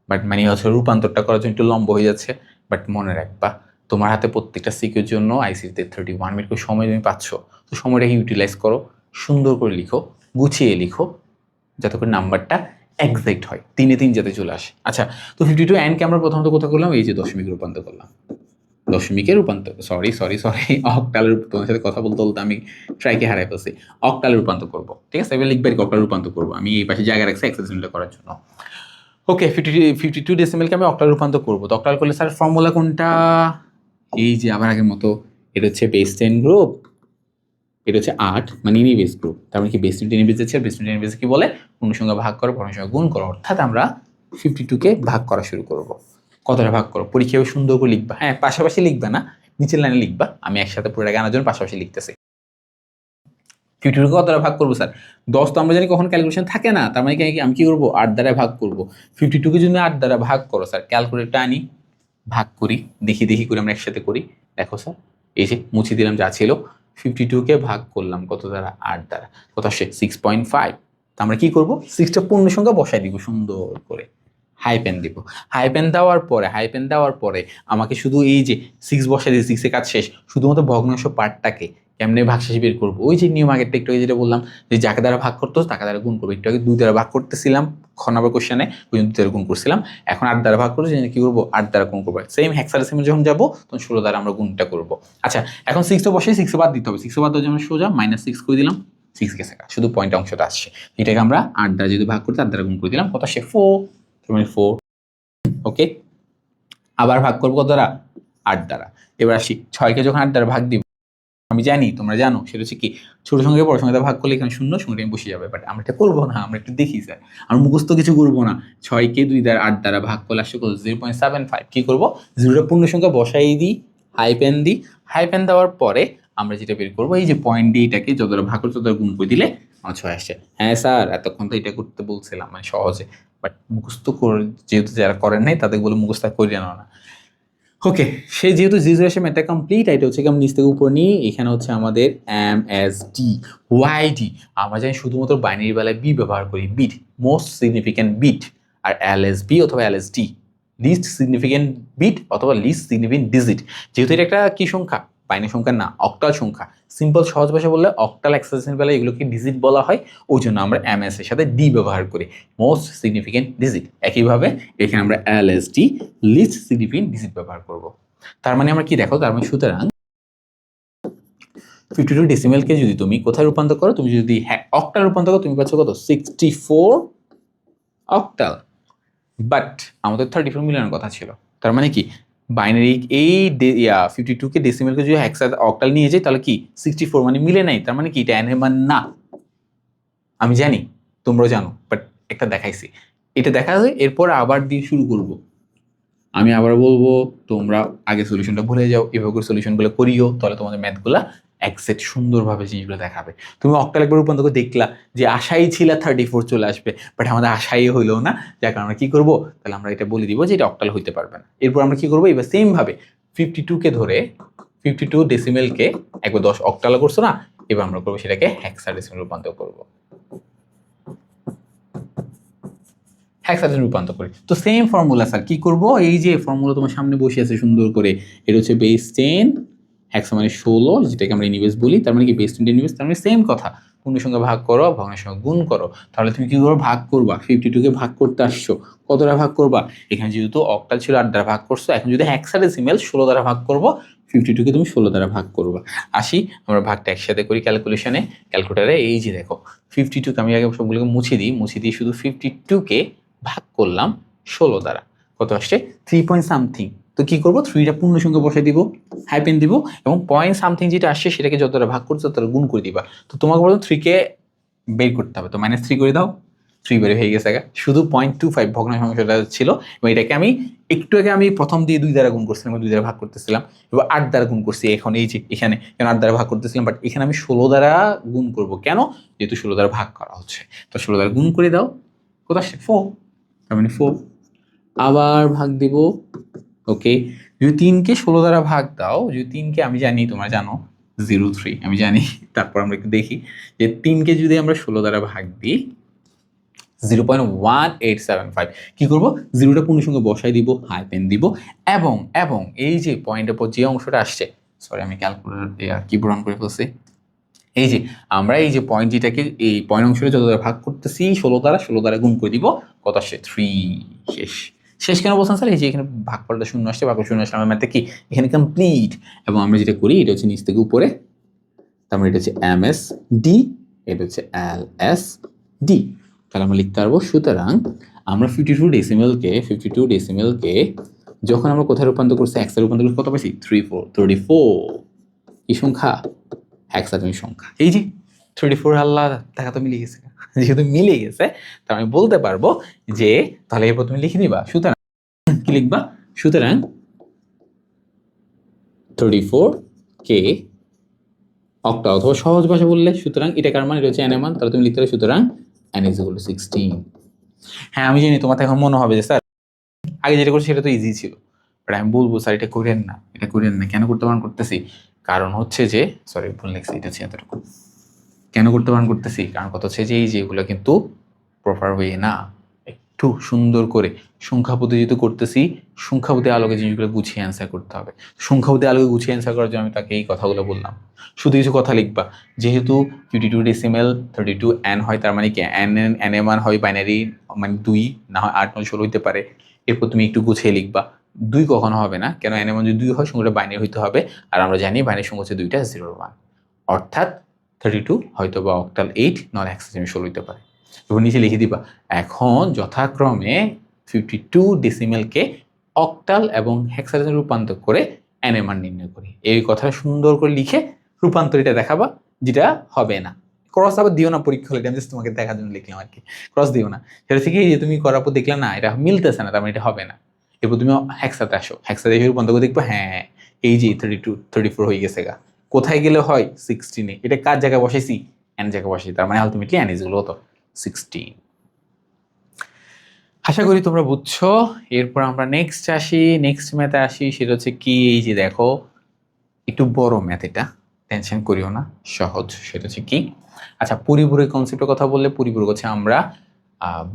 বাট মানে হচ্ছে রূপান্তরটা করার জন্য একটু লম্বা হয়ে যাচ্ছে, বাট মনে রাখবা তোমার হাতে প্রত্যেকটা সিকিউর জন্য আইসিতে 31 মিনিট করে সময় তুমি পাচ্ছ। তো সময়টাকে ইউটিলাইজ করো, সুন্দর করে লিখো, গুছিয়ে লিখো, যাতে করে নাম্বারটা এক্সাক্ট হয়, 3 এ 3 যাতে চলে আসে। আচ্ছা, তো 52 এনকে আমরা প্রথমত কোথাও করলাম, এই যে দশমিক রূপান্তর করলাম, দশমিকের রূপান্তর সরি অক্টালের, তোমার সাথে কথা বলতে বলতে আমি ট্রাইকে হারাই ফেলছি। অক্টালের রূপান্তর করবো, ঠিক আছে? এবার লিখবে অক্টালের রূপান্তর করবো, আমি এই পাশে জায়গা রাখছি হেক্সাডেসিমালটা করার জন্য। ওকে 52 ডেসিমেলকে আমি অক্টাল রূপান্তর করবো। তো অক্টাল করলে স্যার ফর্মুলা কোনটা, এই যে আবার আগের মতো, এটা হচ্ছে বেস 10 গ্রুপ, এটা হচ্ছে 8 মানে ইনিবেস গ্রুপ। তার মানে কি বেস 10 ইনিবেস আছে, বেস 10 ইনিবেস কি বলে পূর্ণসংখ্যা ভাগ করো, পূর্ণসংখ্যা গুণ করো, অর্থাৎ আমরা 52 কে ভাগ করা শুরু করব। কতটা ভাগ করো পরীক্ষায় সুন্দর করে লিখবা, হ্যাঁ পাশাপাশি লিখবা না, নিচের লাইনে লিখবা, আমি একসাথে পুরোটা আনার জন্য পাশাপাশি লিখতেছি। 52 কে কতটা ভাগ করবো স্যার, 10 তো আমরা জানি কখন ক্যালকুলেশন থাকে না, তার মানে আমি কি করবো 8 দ্বারা ভাগ করবো। 52 কে যদি 8 দ্বারা ভাগ করো স্যার, ক্যালকুলেটরটা আনি, ভাগ করি, দেখি করে আমরা একসাথে করি। দেখো স্যার এই যে মুছে দিলাম যা ছিল, 52 কে ভাগ করলাম কত দ্বারা, 8 দ্বারা, কত আসে 6.5। তো আমরা কি করবো 6টা পূর্ণ সংখ্যা বসাই দিব সুন্দর করে, হাই পেন দিব। হাই পেন দেওয়ার পরে আমাকে শুধু এই যে 6 বসাই দিয়ে 6 এর কাজ শেষ, শুধুমাত্র ভগ্নাংশ পার্টটাকে কেমনে ভাগশেষ বের করবো, ওই যে নিয়ম আগেরটা একটু আগে যেটা বললাম, যে যাকে দ্বারা ভাগ করতো তাকে দ্বারা গুণ করবো। একটু আগে 2 দ্বারা ভাগ করতেছিলাম খ নম্বর কোশ্চেনে, ওই 2 দ্বারা গুণ করছিলাম। এখন 8 দ্বারা ভাগ করবো, কি করবো 8 দ্বারা গুণ করবো। সেম হেক্সাডেসিমাল যখন যাবো তখন 16 দ্বারা আমরা গুণটা করবো। আচ্ছা এখন 6 তো বসে 6 বাদ দিতে হবে, 6 বাদ দেওয়ার জন্য সোজা -6 করে দিলাম, 6 গেছে, শুধু পয়েন্ট অংশটা আসছে। এটাকে আমরা 8 দ্বারা যদি ভাগ করতে 8 দ্বারা গুণ করে দিলাম, কত আসে 4, 4। ওকে, আবার ভাগ করবো কত দ্বারা 8 দ্বারা। এবার আসি 6কে যখন 8 দ্বারা ভাগ দিব, আমি জানি তোমরা জানো সেটা হচ্ছে কি ছোট সংখ্যাকে বড় সংখ্যা ভাগ করলে এখানে শূন্য সংখ্যাটা বসে যাবে, বাট আমরা এটা করবো না, আমরা একটু দেখি স্যার, আমরা মুখস্থ কিছু করবো না। 6কে 2 দ্বারা 8 দ্বারা ভাগ করলে আসছে কত 0.75। কি করবো 0টা পূর্ণ সংখ্যা বসাই দিই, হাই পেন দেওয়ার পরে আমরা যেটা বের করবো, এই যে পয়েন্ট দিয়ে এটাকে যতটা ভাগ করে ততটা গুণ করে দিলে আমার 6 আসছে। হ্যাঁ স্যার এতক্ষণ তো এটা করতে বলছিলাম মানে সহজে, বাট মুখস্থ করে যেহেতু যারা করেন নাই তাদের বলে মুখস্থ করিয়ে নাও না। ওকে, সে যেহেতু জিরো এসে ম্যাথটা কমপ্লিট, এটা হচ্ছে আমি নিচ থেকে উপর নিই, এখানে হচ্ছে আমাদের MSD YD। আমরা জানি শুধুমাত্র বাইনারি বেলায় বি ব্যবহার করি, বিট মোস্ট সিগনিফিক্যান্ট বিট, আর LSB অথবা LSD লিস্ট সিগনিফিক্যান্ট বিট অথবা লিস্ট সিগনিফিক্যান্ট ডিজিট। যেহেতু এটা একটা কি সংখ্যা, বাইনারি সংখ্যা না, অক্টাল সংখ্যা। সিম্পল সহজ ভাষা বললে অক্টাল এক্সপ্রেশন বেলায় এগুলোকে ডিজিট বলা হয়, ওই জন্য আমরা MS এর সাথে ডি ব্যবহার করি, মোস্ট সিগনিফিক্যান্ট ডিজিট। একইভাবে এখানে আমরা LSD লিস্ট সিগনিফিক্যান্ট ডিজিট ব্যবহার করব। তার মানে আমরা কি দেখো, তার মানে সুতরাং 52 ডেসিমেলকে যদি তুমি কোথায় রূপান্তর করো, তুমি যদি অক্টাল রূপান্তর করো, তুমি পাচ্ছ কত 64 অক্টাল। বাট আমাদের 34 মিলানোর কথা ছিল, তার মানে কি বাইনারি এই 52 কে ডেসিমেলকে যদি একসাথে অক্টাল নিয়ে যাই তাহলে কি 64 মানে মিলে নাই, তার মানে কি এটা এনের মান না। আমি জানি তোমরাও জানো, বাট একটা দেখাইছি, এটা দেখা যায় এরপর আবার দিয়ে শুরু করব। আমি আবার বলবো তোমরা আগে সলিউশনটা ভুলে যাও, এভাবে করে সলিউশনগুলো করিও, তাহলে তোমাদের ম্যাথগুলা এক্সাক্ট সুন্দরভাবে জিনিসগুলো দেখাবে। তুমি অক্টাল একবার রূপান্তর করে দেখলা যে আশাই ছিল 34 চলে আসবে, বাট আমাদের আশাই হইলো না, যার কারণে আমরা কি করবো, তাহলে আমরা এটা বলে দিব যে এটা অক্টাল হইতে পারবে না। এরপর আমরা কি করবো, এবার সেম ভাবে 52কে ধরে 52 ডেসিমেলকে একবার 10 অক্টাল করছো না, এবার আমরা করবো সেটাকে হেক্সাডেসিমেল রূপান্তর করবো, হেক্সাডেসিমেল রূপান্তর করি। তো সেম ফর্মুলা স্যার কি করব, এই যে ফর্মুলা তোমার সামনে বসে আছে সুন্দর করে, এটা হচ্ছে বেস 10, হেক্সা মানে 16, যেটাকে আমরা ইনভার্স বলি, তার মানে কি বেস 10 ইনভার্স, তার মানে সেম কথা, পূর্ণের সঙ্গে ভাগ করো, ভগ্নের সঙ্গে গুণ করো। তাহলে তুমি কি করবে, ভাগ করবা, 52 কে ভাগ করতে আসছো, কত দ্বারা ভাগ করবা, এখানে যেহেতু অক্টাল ছিল 8 দ্বারা ভাগ করছো, এখন যদি হেক্সাডেসিমেল 16 দ্বারা ভাগ করবো, 52 কে তুমি 16 দ্বারা ভাগ করবা। আসি আমরা ভাগটা একসাথে করি ক্যালকুলেশনে, ক্যালকুলেটারে। এই যে দেখো 52 কে আমি আগে সবগুলোকে মুছে দিই, শুধু 52কে ভাগ করলাম 16 দ্বারা, কত আসছে 3 পয়েন্ট সামথিং। তো কি করবো, 3টা পূর্ণ সংখ্যা বসাই দিব, হাইপেন দিব, এবং পয়েন্ট সামথিং যেটা আসছে সেটাকে যত দ্বারা ভাগ করছো তত গুণ করে দিবা। তো তোমাকে বলতো 3কে বের করতে হবে, তো -3 করে দাও, 3 বের হয়ে গেছে, শুধু 0.25 ভগ্নাংশ সংখ্যাটা ছিল, এবং এটাকে আমি একটু আগে আমি প্রথম দিয়ে 2 দ্বারা গুণ করছিলাম, 2 দ্বারা ভাগ করতেছিলাম, এবার 8 দ্বারা গুণ করছি, এখন এই যে এখানে 8 দ্বারা ভাগ করতেছিলাম, বাট এখানে আমি 16 দ্বারা গুণ করব, কেন, যেহেতু 16 দ্বারা ভাগ করা হচ্ছে, তো 16 দ্বারা গুণ করে দাও, কত আসছে 4, তার মানে 4, আবার ভাগ দিব, ওকে। যদি 3কে 16 দ্বারা ভাগ দাও, যদি 3কে আমি জানি, তোমরা জানো 0.3 আমি জানি, তারপর আমরা একটু দেখি যে 3কে যদি আমরা 16 দ্বারা ভাগ দিই 0.1875, কি করব, 0টা পূর্ণ সংখ্যা বসাই দিব, হাইপেন দিব, এবং এবং এই যে পয়েন্টের পর যে অংশটা আসছে, সরি আমি ক্যালকুলেটর কিবোর্ড অন করে ফেলছি, এই যে আমরা এই যে পয়েন্ট যেটাকে এই পয়েন্ট অংশটা যত দ্বারা ভাগ করতেছি 16 দ্বারা গুণ করে দিব, কত আসছে 3, শেষ। শেষ কেন বলছেন স্যার, এই যে এখানে ভাগফলটা শূন্য আসছে, ভাগফল শূন্য আসলে আমার ম্যাথে কি এখানে কমপ্লিট, এবং আমরা যেটা করি এটা হচ্ছে নিচ থেকে উপরে, তার মানে এটা হচ্ছে MSD, এটা হচ্ছে LSD, তাহলে আমরা লিখতে পারবো। সুতরাং আমরা 52 ডেসিমেলকে যখন আমরা কোথায় রূপান্তর করছি, এক্সে রূপান্তর করছি, কত পাইছি 34 কি সংখ্যা, হেক্সাডেসিমেল সংখ্যা। এই যে 34, আল্লাহ দেখা তো মিলে গেছে, যেহেতু মিলে গেছে তার আমি বলতে পারবো যে, তাহলে এরপর তুমি লিখে দিবা, সুতরাং কি লিখবা, সুতরাং 34কে অক্টা, অথবা সহজ ভাষা বললে সুতরাং এটা কার মান, এটা হচ্ছে n এর মান, তাহলে তুমি লিখতে পারো সুতরাং n = 16। হ্যাঁ আমি জানি তোমার এখন মনে হবে যে স্যার আগে যেটা করছি সেটা তো ইজি ছিল, বাট আমি বলবো স্যার এটা করেন না, এটা করেন না, কেন করতে বারণ করতেছি, কারণ হচ্ছে যে, সরি ভুল লিখছি, এটা হচ্ছে এতটুকু, কেন করতে বারণ করতেছি, কারণ কথা হচ্ছে যে এই যেগুলো কিন্তু প্রপার ওয়ে না, একটু সুন্দর করে সংখ্যাপতি যেহেতু করতেছি, সংখ্যাপতি আলোকে জিনিসগুলো গুছিয়ে অ্যান্সার করতে হবে। সংখ্যাপতি আলোকে গুছিয়ে অ্যান্সার করার জন্য আমি তাকে এই কথাগুলো বললাম, শুধু কিছু কথা লিখবা, যেহেতু 52 ডেসিমেল 32 n হয়, তার মানে কি n এর মান হয় বাইনারি, মানে 2, না হয় 8, 9, 16 হইতে পারে। এরপর তুমি একটু গুছিয়ে লিখবা, 2 কখনো হবে না, কেন n এর মান যদি 2 হয় সংখ্যাটা বাইনারি হইতে হবে, আর আমরা জানি বাইনারি সংখ্যা হচ্ছে 2টা 0 এর মান, অর্থাৎ 32 হয়তো বা অক্টাল 8 নয় হেক্সাডেসিমেল 16 হইতে পারে। এবার নিচে লিখে দিবা, এখন যথাক্রমে 52 ডেসিমেলকে অক্টাল এবং হেক্সাডেসিমেল রূপান্তর করে n এর মান নির্ণয় করি, এই কথাটা সুন্দর করে লিখে রূপান্তরিটা দেখাবা, যেটা হবে না। ক্রস আবার দিও না পরীক্ষা হলে, আমি জাস্ট তোমাকে দেখার জন্য লিখলাম আর কি, ক্রস দিও না, সেটা থেকে যে তুমি করার পর দেখলে না এটা মিলতেছে না, তার মানে এটা হবে না। এরপর তুমি হেক্সাতে আসো, হেক্সাতে এসে রূপান্তর করে দেখবো, হ্যাঁ এই যে 32 34 হয়ে গেছে গা, কোথায় গেলে হয় 16-এ, এটা কার জায়গায় বসাইছি, n জায়গায় বসাইছি, তার মানে আলটিমেটলি n = কত 16। আশা করি তোমরা বুঝছো। এরপর আমরা নেক্সট ম্যাথে আসি, সেটা হচ্ছে কি, এই যে দেখো একটু বড় ম্যাথ, এটা টেনশন করিও না, সহজ। সেটা হচ্ছে কি, আচ্ছা পরিপূরক কনসেপ্টের কথা বললে, পরিপূরক হচ্ছে আমরা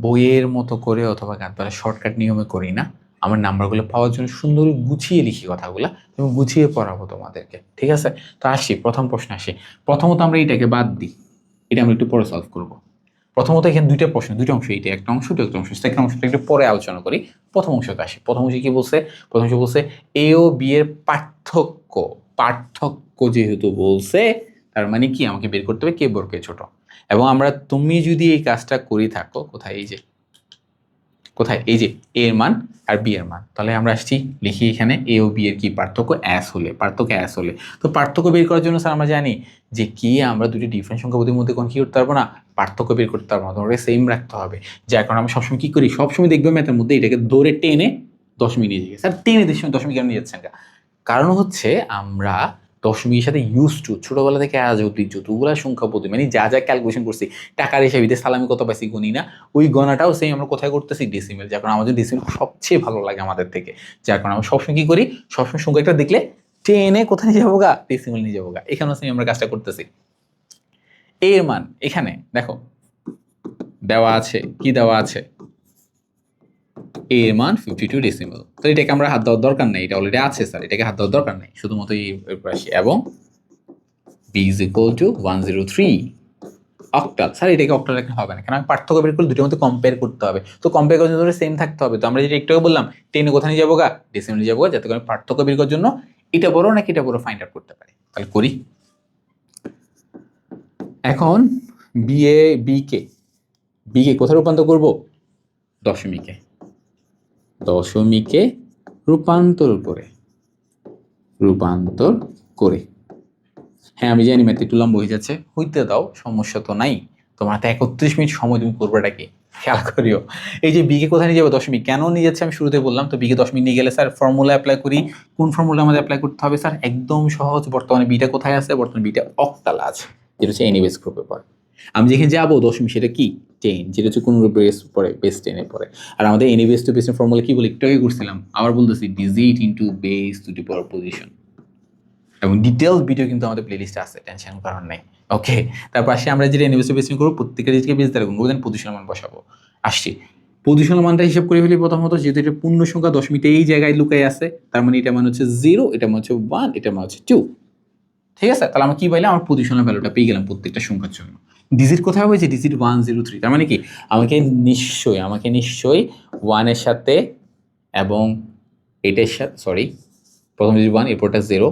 বইয়ের মতো করে অথবা গাদবারের শর্টকাট নিয়মে করি না, আমার নাম্বারগুলো পাওয়ার জন্য সুন্দর গুছিয়ে লিখি কথাগুলো এবং গুছিয়ে পড়াবো তোমাদেরকে, ঠিক আছে। তো আসি প্রথম প্রশ্ন আসি, প্রথমত আমরা এটাকে বাদ দিই, এটা আমরা একটু পরে সলভ করবো। প্রথমত এখানে দুইটা প্রশ্ন, দুইটা অংশ, এইটা একটা অংশ, এটা একটা অংশ, সেকেন্ড অংশটা একটু পরে আলোচনা করি। প্রথম অংশতে আসি, প্রথম অংশে কি বলছে, প্রথম অংশ বলছে এ ও বি এর পার্থক্য যেহেতু বলছে, তার মানে কি আমাকে বের করতে হবে কে বড় কে ছোট, এবং আমরা তুমি যদি এই কাজটা করি থাকো, কোথায় এই যে এ এর মান আর বি এর মান, তাহলে আমরা আসছি লিখি এখানে এ ও বি এর কি পার্থক্য অ্যাস হলে, তো পার্থক্য বের করার জন্য স্যার আমরা জানি যে কি, আমরা দুটি ডিফারেন্ট সংখ্যাপতির মধ্যে কোন কি করতে পারবো না, পার্থক্য বের করতে পারবো না, তোমাকে সেম রাখতে হবে। যার কারণে আমরা সবসময় কি করি, সবসময় দেখবে ম্যাথের মধ্যে এটাকে ধরে টেনে দশমিক নিয়ে যাচ্ছে স্যার, টেনে দশমিক কেন নিয়ে যাচ্ছেন? কারণ হচ্ছে আমরা দশমিকের সাথে ইউজ টু ছোটবেলা থেকে আজ অব্দি যতগুলো সংখ্যা পদ্ধতি মানে যা যা ক্যালকুলেশন করছি, টাকার হিসাবে সালামি কত পাইছি গুনি না, ওই গণাটাও সেম আমরা কোথায় করতেছি? ডেসিমেল। যার কারণে আমাদের ডেসিমেল সবচেয়ে ভালো লাগে আমাদের থেকে। যার কারণে আমরা সবসময় কি করি? সবসময় সংখ্যা একটা দেখলে টেনে কোথায় নিয়ে যাবো গা? ডেসিমেল নিয়ে যাবো গা। এখানেও সেম আমরা কাজটা করতেছি। এর মান এখানে দেখো দেওয়া আছে, কি দেওয়া আছে? এর মান 52 ডেসিমেল। তো এটাকে আমরা হাত দেওয়ার দরকার নেই, এটা অলরেডি আছে স্যার, এটাকে হাত দেওয়ার দরকার নেই, শুধুমাত্র এই পাশে। এবং b is equal to 103 octal. Sir এটাকে অক্টাল রাখলে হবে না, কারণ আমি পার্থক্য বের করলে দুটোর মধ্যে কম্পেয়ার করতে হবে। তো কম্পেয়ার করার জন্য সেম থাকতে হবে। তো আমরা যেটা একটু বললাম, টেনে কোথায় নিয়ে যাবো গা? ডেসিমেল নিয়ে যাবো গা, যাতে করে পার্থক্য বের করার জন্য এটা বড় নাকি এটা বড় ফাইন্ড আউট করতে পারি। তাহলে করি। এখন বি কে কোথায় রূপান্তর করব? দশমিকে রূপান্তর করে। হ্যাঁ আমি জানি ম্যাথ একটু লম্বা হয়ে যাচ্ছে, হইতে দাও, সমস্যা তো নাই। তোমার তো 31 মিনিট সময়, তুমি করবোটা কি খেয়াল করিও। এই যে বিকে কোথায় নিয়ে যাবে? দশমিক। কেন নিয়ে যাচ্ছে আমি শুরুতে বললাম। তো বিকে দশমিক নিয়ে গেলে স্যার ফর্মুলা অ্যাপ্লাই করি। কোন ফর্মুলা আমাদের অ্যাপ্লাই করতে হবে স্যার? একদম সহজ। বর্তমানে বিটা কোথায় আছে? বর্তমানে বিটা অক্টাল আছে, যেটা হচ্ছে এনি বেস গ্রুপে পড়ে। আমি যেখানে যাবো দশমিক, সেটা কি? 10, যেটা হচ্ছে কোন বেস পড়ে? বেস 10 এ পড়ে। আর আমাদের এনি বেস টু বেসের ফর্মুলা কি বলে একটু আগে করছিলাম, আবার বলতেছি, digit into base two the power position. এবং ডিটেলস ভিডিও কিন্তু আমাদের প্লেলিস্টে আছে, টেনশন কারণ নেই। ওকে, তারপর আসি আমরা যেটা ইনভেস্ট বেসিং করবো, প্রত্যেকটা জিনিসকে বেস দ্বারা গুণ করবো, দেন পজিশনাল মান বসাবো। আসছি পজিশনাল মানটা হিসাব করে ফেলি প্রথমত, যেহেতু এটা পূর্ণ সংখ্যা দশমিকটা এই জায়গায় লুকাই আছে, তার মানে এটা মান হচ্ছে 0, এটা মান হচ্ছে 1, এটা মান হচ্ছে 2। ঠিক আছে, তাহলে আমরা কি পাইলাম? আমার পজিশনাল ভ্যালুটা পেয়ে গেলাম প্রত্যেকটা সংখ্যার জন্য। ডিজিট কোথায় হয়েছে? ডিজিট 103। তার মানে কি আমাকে নিশ্চয়ই 1 এর সাথে এবং এটার সাথে, সরি, প্রথম যদি 1, এরপরটা 0,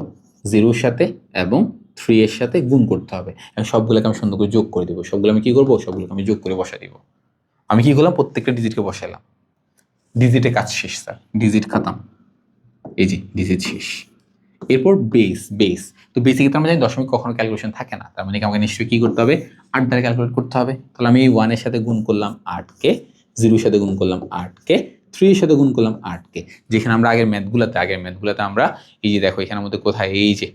0-র সাথে এবং 3 এর সাথে গুণ করতে হবে। এবং সবগুলোকে আমি সুন্দর করে যোগ করে দেবো। সবগুলো আমি কি করবো? সবগুলোকে আমি যোগ করে বসা দিব। আমি কি করলাম? প্রত্যেকটা ডিজিটকে বসাইলাম। ডিজিটে কাজ শেষ স্যার, ডিজিট খাতাম। এই যে ডিজিট শেষ। এরপর বেস। তো বেসে কিন্তু আমরা জানি দশমিক কখনো ক্যালকুলেশন থাকে না, তার মানে আমাকে নিশ্চয়ই কি করতে হবে? 8 দ্বারা ক্যালকুলেট করতে হবে। তাহলে আমি এই 1 এর সাথে গুণ করলাম 8কে, 0-এর সাথে গুণ করলাম 8কে, 3 এর সাথে গুণ করলাম 8কে। যেখানে আমরা আগের ম্যাথগুলোতে আমরা এই যে দেখো এখানের মধ্যে কোথায়, এই যে,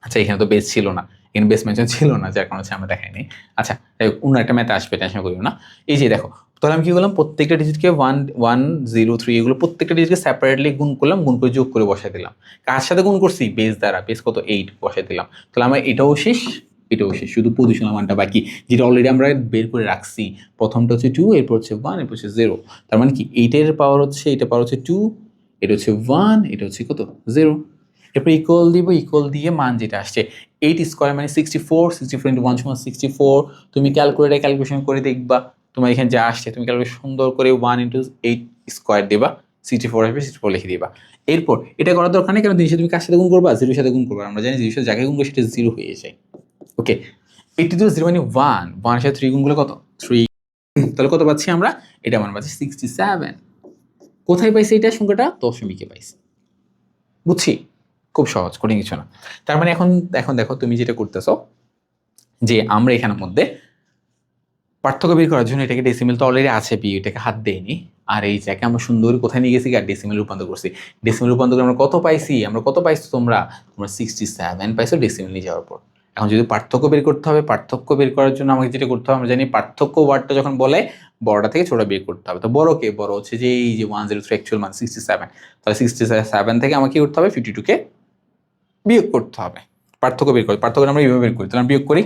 আচ্ছা এখানে তো বেস ছিল না, এখানে বেস মেনশন ছিল না, যার কারণে হচ্ছে আমরা দেখাইনি। আচ্ছা অন্য একটা ম্যাথ আসবে, টেনশন করিও না। এই যে দেখো, তাহলে আমি কি করলাম? প্রত্যেকটা ডিজিটকে 1, 1, 0, 3 এগুলো প্রত্যেকটা ডিজিটকে সেপারেটলি গুণ করলাম, গুণ করে যোগ করে বসাই দিলাম। কার সাথে গুণ করছি? বেস দ্বারা। বেস কত? 8 বসাই দিলাম। তাহলে আমার এটাও শেষ, শুধু পজিশনাল মানটা বাকি, যেটা অলরেডি আমরা বের করে রাখছি। প্রথমটা হচ্ছে 2, এরপর হচ্ছে 1, এরপর হচ্ছে 0। তার মানে কি এইটার পাওয়ার হচ্ছে, এটা পাওয়ার হচ্ছে 2, এটা হচ্ছে 1, এটা হচ্ছে কত? 0। এরপর ইকুয়াল দিব, ইকুয়াল দিয়ে মান যেটা আসছে 8 স্কোয়ার মানে 64, 64 ইন্টু 1 সমান 64। তুমি ক্যালকুলেশন করে দেখবা তোমার এখানে যা আসছে, তুমি ক্যালকুলেশন সুন্দর করে 1 ইন্টু 8 স্কোয়ার দেবা, 64 আসবে, 64 লিখে দিবা। এরপর এটা করার দরকার নেই, কারণ জিনিসটা তুমি কার সাথে গুণ করবা? 0-এর সাথে গুণ করবা। আমরা জানি জিনিসটা যাকে গুণ করবে সেটা 0 হয়ে যায়। ওকে, 82 0 মানে 1 এর সাথে 3 গুণ করলে কত? 3। তাহলে কত পাচ্ছি আমরা? এটা মান পাচ্ছি 67। কোথায় পাইছি এটা সংখ্যাটা? দশমিকে পাইছি। বুঝছি, খুব সহজ, কঠিন কিছু না। তার মানে এখন দেখো তুমি যেটা করতেছো, যে আমরা এখানের মধ্যে পার্থক্য বের করার জন্য এটাকে ডেসিমেল তো অলরেডি আছে, এটাকে হাত দেয়নি। আর এই জায়গায় আমরা সুন্দর কোথায় নিয়ে গেছি? আর ডেসিমেল রূপান্তর করছি। ডেসিমেল রূপান্তর করে আমরা কত পাইছো? তোমরা 67 পাইছো ডেসিমেল নিয়ে যাওয়ার পর। এখন যদি পার্থক্য বের করতে হবে, পার্থক্য বের করার জন্য আমাকে যেটা করতে হবে, আমরা জানি পার্থক্য ওয়ার্ডটা যখন বলে বড়টা থেকে ছোট বের করতে হবে। তো বড় হচ্ছে যে এই যে 103 অ্যাকচুয়াল মান 67। তাহলে 67 থেকে আমাকে কি করতে হবে? 52কে বিয়োগ করতে হবে। পার্থক্য বের করি, পার্থক্য আমরা এইভাবে বের করি। তাহলে বিয়োগ করি,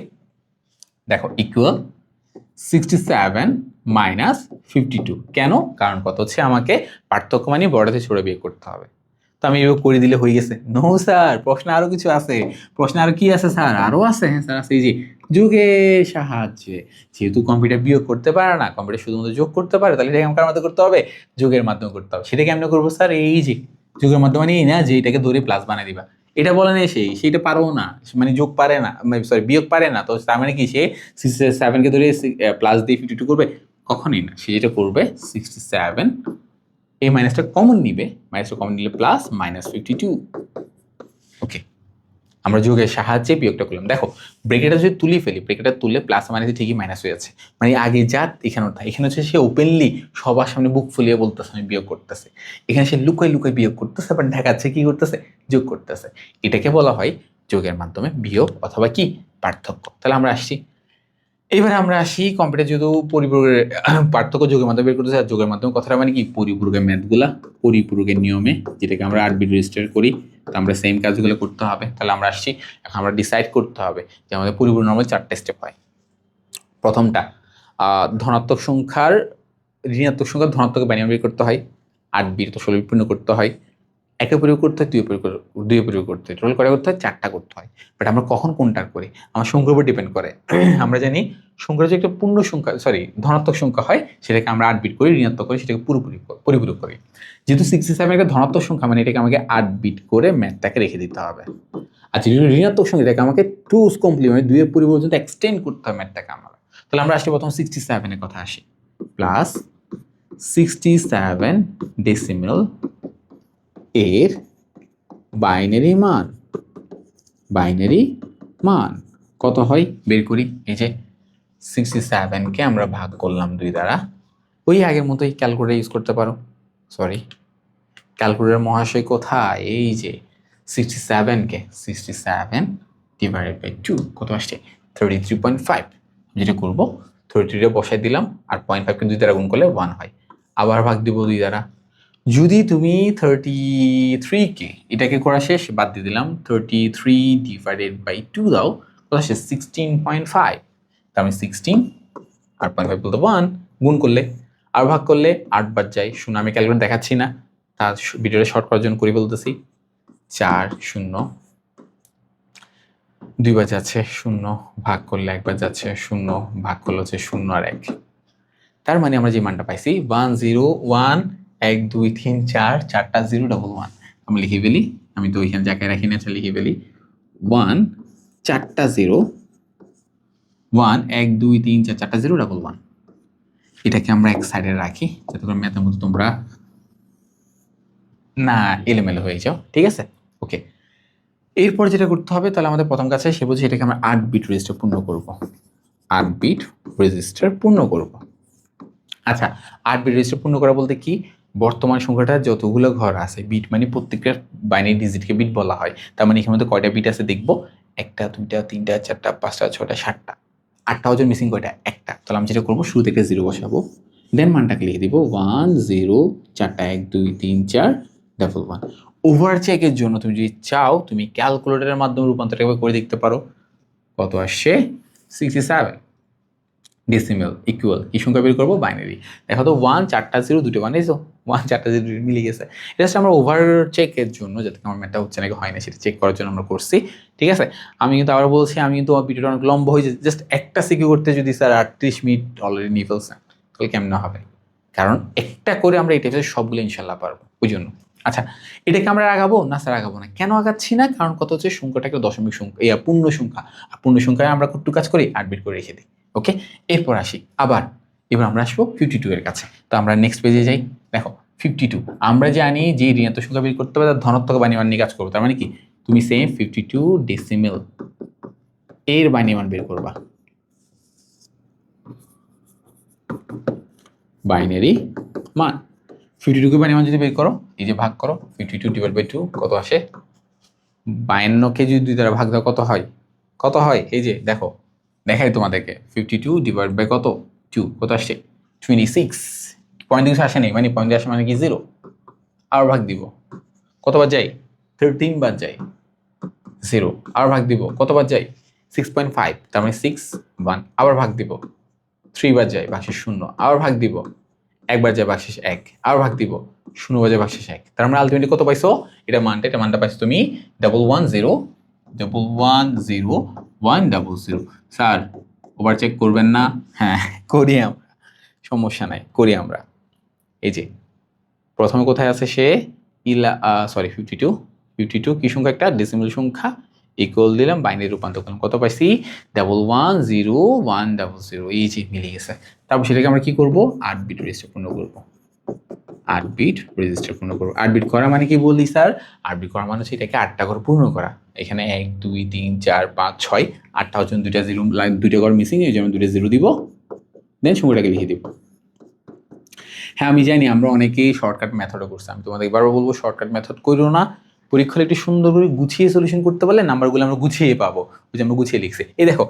দেখো ইকুয়াল 67 মাইনাস 52। কেন? কারণ কত হচ্ছে আমাকে পার্থক্য মানে বড়তে ছোট বিয়োগ করতে হবে। তো আমি এভাবে করে দিলে হয়ে গেছে? নো স্যার, প্রশ্নে আরো কিছু আছে। প্রশ্নে আরো কি আছে স্যার? আরো আছে। হ্যাঁ স্যার আছে, এই যে যোগের সাহায্যে। যেহেতু কম্পিউটার বিয়োগ করতে পারে না, কম্পিউটার শুধুমাত্র যোগ করতে পারে, তাহলে এটাকে কার মাধ্যমে করতে হবে? যোগের মাধ্যমে করতে হবে। সেটা কেমন করবো স্যার? এই যে যোগের মাধ্যমে নিয়ে না, যে এটাকে ধরে প্লাস বানিয়ে দিবা। এটা বলে না সেইটা পারো না, মানে যোগ পারে না, সরি বিয়োগ পারে না। তো তার মানে কি সে 67কে ধরে প্লাস দিয়ে 52 করবে? কখনই না। সে যেটা করবে 67, এই মাইনাসটা কমন নিবে, মাইনাসটা কমন নিলে প্লাস, -52। ওকে, আমরা যোগের সাহায্যে বিয়োগটা করলাম। দেখো ব্রেকেটটা যদি তুলে ফেলি, ব্রেকেটটা তুললে প্লাস মাইনাসে ঠিকই মাইনাস হয়ে যাচ্ছে, মানে আগে যা এখানে থাকে। এখানে হচ্ছে সে ওপেনলি সবার সামনে বুক ফুলিয়ে বলতেছে আমি বিয়োগ করতেছে, এখানে সে লুকাই লুকাই বিয়োগ করতেছে, বাট ঢাকাচ্ছে কি করতেছে, যোগ করতেছে। এটাকে বলা হয় যোগের মাধ্যমে বিয়োগ অথবা কি পার্থক্য। তাহলে আমরা আসছি, এবার আমরা আসি কম্পিউটার যেহেতু পরিপূরকের পার্থক্য যোগের মাধ্যমে বের করতেছে, আর যোগের মাধ্যমে কথাটা মানে কি পরিপূরকের ম্যাথগুলা পরিপূরকের নিয়মে, যেটাকে আমরা 8 বিট রেজিস্টার করি, তো আমরা সেম কাজগুলো করতে হবে। তাহলে আমরা আসছি, এখন আমরা ডিসাইড করতে হবে যে আমাদের পরিপূরক নর্মাল 4টা স্টেপ হয়। প্রথমটা ধনাত্মক সংখ্যার ঋণাত্মক সংখ্যার ধনাত্মক বাইনারি বের করতে হয়, 8 বিট তো 16 বিট পূর্ণ করতে হয়, একে প্রয়োগ করতে হয়, দুই প্রয়োগ করতে হয়, টোটাল কটা করতে হয়, 4টা করতে হয়। বাট আমরা কখন কোনটা করি আমার সংখ্যার উপর ডিপেন্ড করে। আমরা জানি সংখ্যার যে একটা পূর্ণ সংখ্যা ধনাত্মক সংখ্যা হয় সেটাকে আমরা 8 বিট করি, ঋণাত্মক করি সেটাকে পরিপূরক করি। যেহেতু 67 একটা ধনাত্মক সংখ্যা, মানে এটাকে আমাকে 8 বিট করে ম্যাথটাকে রেখে দিতে হবে। আর যেহেতু ঋণাত্মক সংখ্যা এটাকে আমাকে 2's কমপ্লিমেন্ট 2 এর পরিপূরক পর্যন্ত এক্সটেন্ড করতে হবে ম্যাথটাকে আমার। তাহলে আমরা আসলে প্রথম 67 এর কথা আসি, প্লাস 67 ডেসিমেল এর বাইনারি মান কত হয় বের করি। এই যে 67কে আমরা ভাগ করলাম 2 দ্বারা, ওই আগের মতোই ক্যালকুলেটর ইউজ করতে পারো। ক্যালকুলেটর মহাশয় কোথায়, এই যে 67কে 67 ডিভাইডেড বাই 2 কত আসছে 33.5। যেটা করবো 33টা বসাই দিলাম, আর 0.5কে 2 দ্বারা গুণ করলে 1 হয়। আবার ভাগ দিব 2 দ্বারা। যদি তুমি 33কে এটাকে করা শেষ বাদ দিয়ে দিলাম, 33 ডিভাইডেড বাই 2 দাও, কত আসে 16.5। তার মানে 16 আর 0.5 বলতে 1 গুণ করলে আর ভাগ করলে 8 বার যায়। শুনে আমি ক্যালকুলেটর দেখাচ্ছি না, তার ভিডিওটা শর্ট করার জন্য করে বলতেছি। 4 0 2 বার যাচ্ছে 0, ভাগ করলে 1 বার যাচ্ছে 0, ভাগ করলে হচ্ছে 0 আর 1। তার মানে আমরা যে মানটা পাইছি 1 0 1 1 2 3 4 4টা 0 1 1। আমি লিখে ফেলি, আমি তো ওইখানে জায়গায় রাখি না, লিখে ফেলি 1 4টা 0 1 1 2 3 4 4টা 0 1 1। এটাকে আমরা এক সাইডে রাখি যাতে করে ম্যাথের মধ্যে তোমরা না এলোমেলো হয়ে যাও, ঠিক আছে? ওকে, এরপর যেটা করতে হবে, তাহলে আমাদের প্রথম কাছে সে বলছে এটাকে আমরা 8 বিট রেজিস্টার পূর্ণ করব, 8 বিট রেজিস্টার পূর্ণ করব। আচ্ছা, 8 বিট রেজিস্টার পূর্ণ করা বলতে কি, বর্তমান সংখ্যাটা যতগুলো ঘর আছে, বিট মানে প্রত্যেকটা বাইনারি ডিজিটকে বিট বলা হয়। তার মানে এখানে মধ্যে কয়টা বিট আছে দেখবো, 1টা 2টা 3টা 4টা 5টা 6টা 7টা, 8টা ওজন মিসিং কয়টা, একটা। তাহলে আমি যেটা করবো শুরু থেকে 0 বসাবো, দেন মানটাকে লিখে দিব 1 0 4টা 1 2 3 4 1 1। ওভার চেকের জন্য তুমি যদি চাও তুমি ক্যালকুলেটরের মাধ্যমে রূপান্তর করে দেখতে পারো। কত আসছে 67 ডেসিমেল ইকুয়াল কি সংখ্যা বের করবো, বাইনারি। দেখো তো 1 4টা 0 2টো বানিয়েছো, 1 4টা 0 মিলে গেছে। এটা হচ্ছে আমরা ওভার চেকের জন্য, যাতে আমার ম্যাথটা হচ্ছে নাকি হয় না সেটা চেক করার জন্য আমরা করছি, ঠিক আছে? আমি কিন্তু আবার বলছি, আমি কিন্তু ভিডিওটা অনেক লম্বা হয়ে যায়, জাস্ট একটা সিকিউ করতে যদি স্যার 38 মিনিট অলরেডি নিয়ে ফেলছেন, তাহলে কেমন হবে? কারণ একটা করে আমরা এটা সবগুলো ইনশাল্লাহ পারবো, ওই জন্য। আচ্ছা, এটাকে আমরা আগাবো না স্যার? আগাবো না। কেন আগাচ্ছি না? কারণ কত হচ্ছে সংখ্যাটা একটা দশমিক সংখ্যা, পূর্ণ সংখ্যা, আর পূর্ণ সংখ্যায় আমরা একটু কাজ করি 8 বিট করে রেখে দিই। ওকে, এরপর আসি আবার, এবার আমরা আসবো 52 এর কাছে। তো আমরা নেক্সট পেজে যাই। দেখো 52, আমরা জানি যে ঋণাত্মক সংখ্যা বের করতে হবে তার ধনাত্মক বাইনারি মান নিয়ে কাজ করবো। তার মানে কি, তুমি সেম 52 ডেসিমেল এর বাইনারি মান বের করবা, বাইনারি মান 52 কে বাইনারি মান যদি বের করো, এই যে ভাগ করো 52 ডিভাইড বাই 2 কত আসে, 52কে যদি 2 দ্বারা ভাগ দাও কত হয়, কত হয়? এই যে দেখো, দেখাই তোমাদেরকে, 52 ডিভাইড বাই কত 2 কত আসছে 26। পয়েন্ট কিছু আসে নেই, মানে পয়েন্ট আসে মানে কি 0। আর ভাগ দিব কতবার যাই, 13 বার যাই 0। আর ভাগ দিব কতবার যাই 6.5, তার মানে 6 1। আবার ভাগ দিব 3 বার যাই ভাগশেষ 0। আবার ভাগ দিব একবার যায় ভাগশেষ 1। আবার ভাগ দিব 0 বার যায় ভাগশেষ 1। তার মানে আলটিমেটলি কত পাইছো, এটা মানটা পাইছো তুমি 110 স্যার ওভার চেক করবেন না? হ্যাঁ করি আমরা, সমস্যা নাই, করি আমরা। এই যে প্রথমে কোথায় আছে সে 52 কি সংখ্যা, একটা ডেসিমেল সংখ্যা, ইকুয়াল দিলাম, বাইনারি রূপান্তর করলাম, কত পাইছি 110 100। এই যে মিলে গেছে। তারপর সেটাকে আমরা কি করব, 8 বিট রেজিস্টার পূর্ণ করব। 8 বিট রেজিস্টার পূর্ণ করবো। 8 বিট করা মানে কি বললি স্যার? 8 বিট করা মানে হচ্ছে এটাকে 8টা ঘর পূর্ণ করা। এখানে 1 2 3 4 5 6 8টা হচ্ছে 2টা জিরো, 2টা ঘর মিসিং, এই জন্য 2টা জিরো দিব, দেন সময়টাকে লিখে দিব। হ্যাঁ আমি জানি আমরা অনেকেই শর্টকাট মেথডও করছি, আমি তোমাদের এবারও বলবো শর্টকাট মেথড করো না, পরীক্ষায় একটু সুন্দর করে গুছিয়ে সলিউশন করতে পারলে নাম্বারগুলো আমরা গুছিয়ে পাবো, ওই যে আমরা গুছিয়ে লিখছি। এই দেখো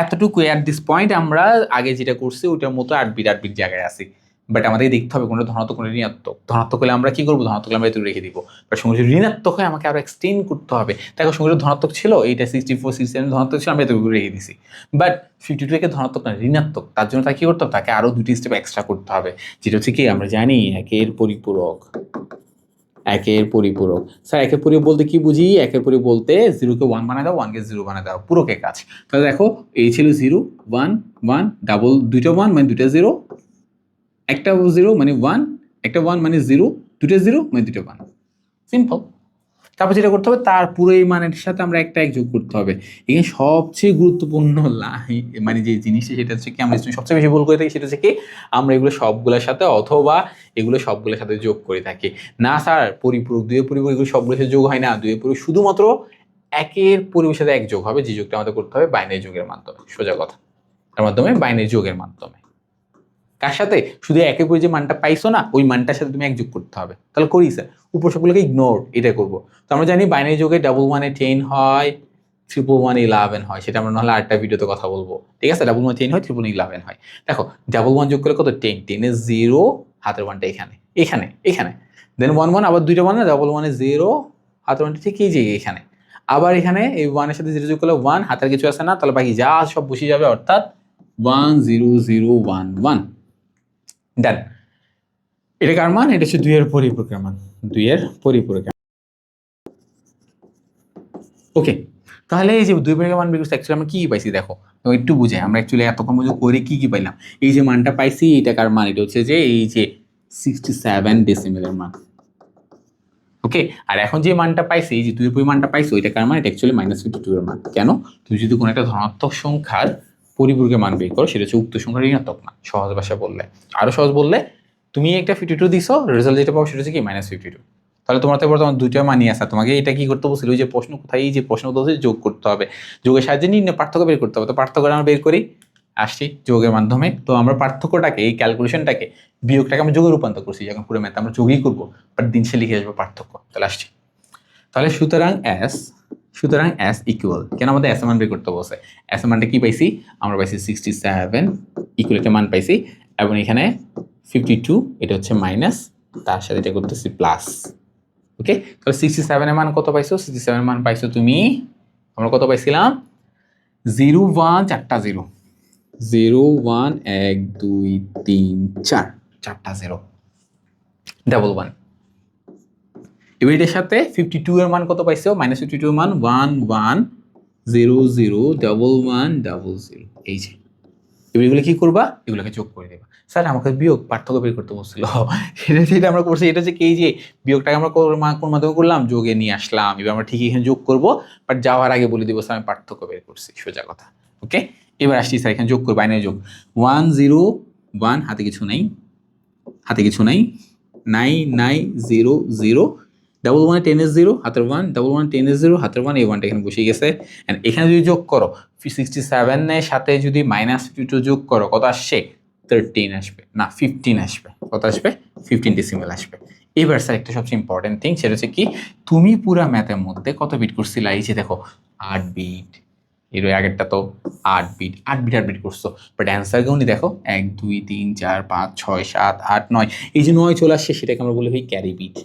এতটুকু অ্যাট দিস পয়েন্ট আমরা আগে যেটা করছি ওইটার মতো 8 বিট জায়গায় আছি, বাট আমাদের দেখতে হবে কোনটা ধনাত্মক কোনটা ঋণাত্মক। ধনাত্মক হলে আমরা কি করবো, ধনাত্মক হলে আমরা এটুকু রেখে দিব, বাট সঙ্গে যদি ঋণাত্মক হয় আমাকে আরো এক্সটেন্ড করতে হবে। দেখো সঙ্গে ধনাত্মক ছিল, এইটা 64 67 ধনাত্মক ছিল, আমরা এতটুকু রেখে দিছি, বাট 52 কে ধনাত্মক না ঋণাত্মক, তার জন্য তাকে কি করতে হবে, তাকে আরো 2টি স্টেপ এক্সট্রা করতে হবে, যেটা হচ্ছে কি আমরা জানি একের পরিপূরক। একের পরিপূরক স্যার, একের পরিপূরক বলতে কি বুঝি? একের পরিপূরক বলতে 0 কে 1 বানায় দাও, 1 কে 0 বানায় দাও, পূরকের কাজ। তাহলে দেখো এই ছিল 0 1 1 ডাবল, দুইটা 1 মানে দুইটা 0, একটা 0 মানে 1, একটা 1 মানে 0, দুটো 0 মানে দুটো 1, সিম্পল। তারপর যেটা করতে হবে তার পুরো এই মানের সাথে আমরা একটা এক যোগ করতে হবে। এখানে সবচেয়ে গুরুত্বপূর্ণ মানে যে জিনিসটা সেটা হচ্ছে কি, আমরা সবচেয়ে বেশি ভুল করে থাকি সেটা হচ্ছে কি, আমরা এগুলো সবগুলোর সাথে অথবা এগুলো সবগুলোর সাথে যোগ করে থাকি। না স্যার, পরিপূরক, দুইয়ের পরিপূরক এগুলো সবগুলোর সাথে যোগ হয় না, দুইয়ের পরিপূরক শুধুমাত্র একের পরিপূরকের সাথে এক যোগ হবে, যে যোগটা আমাদের করতে হবে বাইনারি যোগের মাধ্যমে, সোজা কথা, তার মাধ্যমে বাইনারি যোগের মাধ্যমে। কার সাথে? শুধু একের পরে যে মানটা পাইছো না ওই মানটার সাথে তুমি এক যোগ করতে হবে। তাহলে করি স্যার, উপর সবগুলোকে ইগনোর, এটা করবো। তো আমরা জানি বাইনারি যোগে ডাবল 1 10 হয়, 111 11 হয়, সেটা আমরা নাহলে আরেকটা ভিডিওতে কথা বলবো, ঠিক আছে? ডাবল 1 10 হয়, 111 11 হয়। দেখো ডাবল 1 যোগ করলে কত? 10, 10 এ 0, হাতের 1টা এখানে এখানে এখানে, দেন 1 1 আবার দুইটা 1, ডাবল 1 এ 0, হাতের 1টা ঠিক এই যে এখানে, আবার এখানে এই 1 এর সাথে 0 যোগ করলে 1, হাতের কিছু আছে না, তাহলে বাকি যা সব বসে যাবে, অর্থাৎ 1 0 0 1 1, ডান। এটা কার মান? এটা হচ্ছে 2 এর পরিপূরকের মান, 2 এর পরিপূরকের। ওকে, তাহলে এই যে 2 পরিপূরকের মান বের করতে অ্যাকচুয়ালি আমরা কি কি পাইছি দেখো, তো একটু বুঝে আমরা অ্যাকচুয়ালি এতক্ষণ পর্যন্ত করে কি কি পাইলাম। এই যে মানটা পাইছি এটা কার মান? এটা হচ্ছে যে এই যে 67 ডেসিমেলের মান। ওকে, আর এখন যে মানটা পাইছি, এই যে 2 এর পরিমাণটা পাইছো, এটা কার মান? এটা অ্যাকচুয়ালি -52 এর মান। কেন? তুমি যদি কোনো একটা ধনাত্মক সংখ্যার পরিপূরকের মান বের করো, সেটা হচ্ছে উক্ত সংখ্যার ঋণাত্মক মান। সহজ ভাষায় বললে, আরো সহজ বললে, তুমি একটা 52 দিছো, রেজাল্ট যেটা পাবো সেটা হচ্ছে কি -52। তাহলে তোমার তো বর্তমান দুইটা মানই আছে, তোমাকে এটা কি করতে বলছিল? ওই যে প্রশ্ন কোথায়, এই যে প্রশ্ন বলছে যোগ করতে হবে, যোগের সাহায্যে নির্ণয় পার্থক্য বের করতে হবে। তো পার্থক্য আমরা বের করি, আসছি যোগের মাধ্যমে। তো আমরা পার্থক্যটাকে, এই ক্যালকুলেশনটাকে, বিয়োগটাকে আমরা যোগে রূপান্তর করছি, যখন পুরো ম্যাথ আমরা যোগই করবো, বাট দিন সে লিখে আসবো পার্থক্য। তাহলে আসছি, তাহলে সুতরাং এস ইকুয়াল, কেন আমাদের এস এর মান বের করতে বলছে? এস এর মানটা কি পাইছি? আমরা পাইছি 67 ইকুয়াল একটা মান পাইছি, এবং এখানে 52 এটা হচ্ছে মাইনাস, তার সাথে এটা করতেছি প্লাস। ওকে, তাহলে 67 এর মান কত পাইছো? 67 এর মান পাইছো তুমি, আমরা কত পাইছিলাম? 0 1 চারটা 0, 0 1 1 2 3 4, চারটা 0, ডাবল 1। এবার এটার সাথে 52 এর মান কত পাইছো? -52 এর মান 1 1 0 0 ডাবল 1 ডাবল 0, এই যে। এবার এগুলো কি করবা? এগুলোকে যোগ করে দেবা। স্যার আমাকে বিয়োগ পার্থক্য বের করতে বলছিল, সেটা আমরা করছি। এটা হচ্ছে কি, যে বিয়োগটাকে আমরা কোন মাধ্যমে করলাম? যোগে নিয়ে আসলাম। এবার আমরা ঠিক এখানে যোগ করব, বাট যাওয়ার আগে বলে দিব স্যার আমি পার্থক্য বের করছি, সোজা কথা। ওকে, এবার আসছি স্যার এখানে যোগ করবো, বাইনারি যোগ। 1 0 1, হাতে কিছু নাই, হাতে কিছু নাই, 9 9 0 0, ডাবল 1 10 এর 0, হাতের 1, ডাবল 1 10 এর 0, হাতের 1, এই 1টা এখানে বসে গেছে। এন্ড এখানে যদি যোগ করো 67 এর সাথে যদি -52 যোগ করো, কত আসছে? 13 আসবে, না 15 আসবে। কত আসবে? 15 ডেসিমেল আসবে। এবার স্যার একটা সবচেয়ে ইম্পর্টেন্ট থিং, সেটা হচ্ছে কি, তুমি পুরা ম্যাথের মধ্যে কত বিট করছিলা? এই যে দেখো 8 বিট, এর আগেরটা তো 8 বিট 8 বিট 8 বিট করছো, বাট অ্যান্সার গুলো দেখো 1 2 3 4 5 6 7 8 9, এই যে 9 চলে আসছে, সেটাকে আমরা বলি ভাই ক্যারি বিট।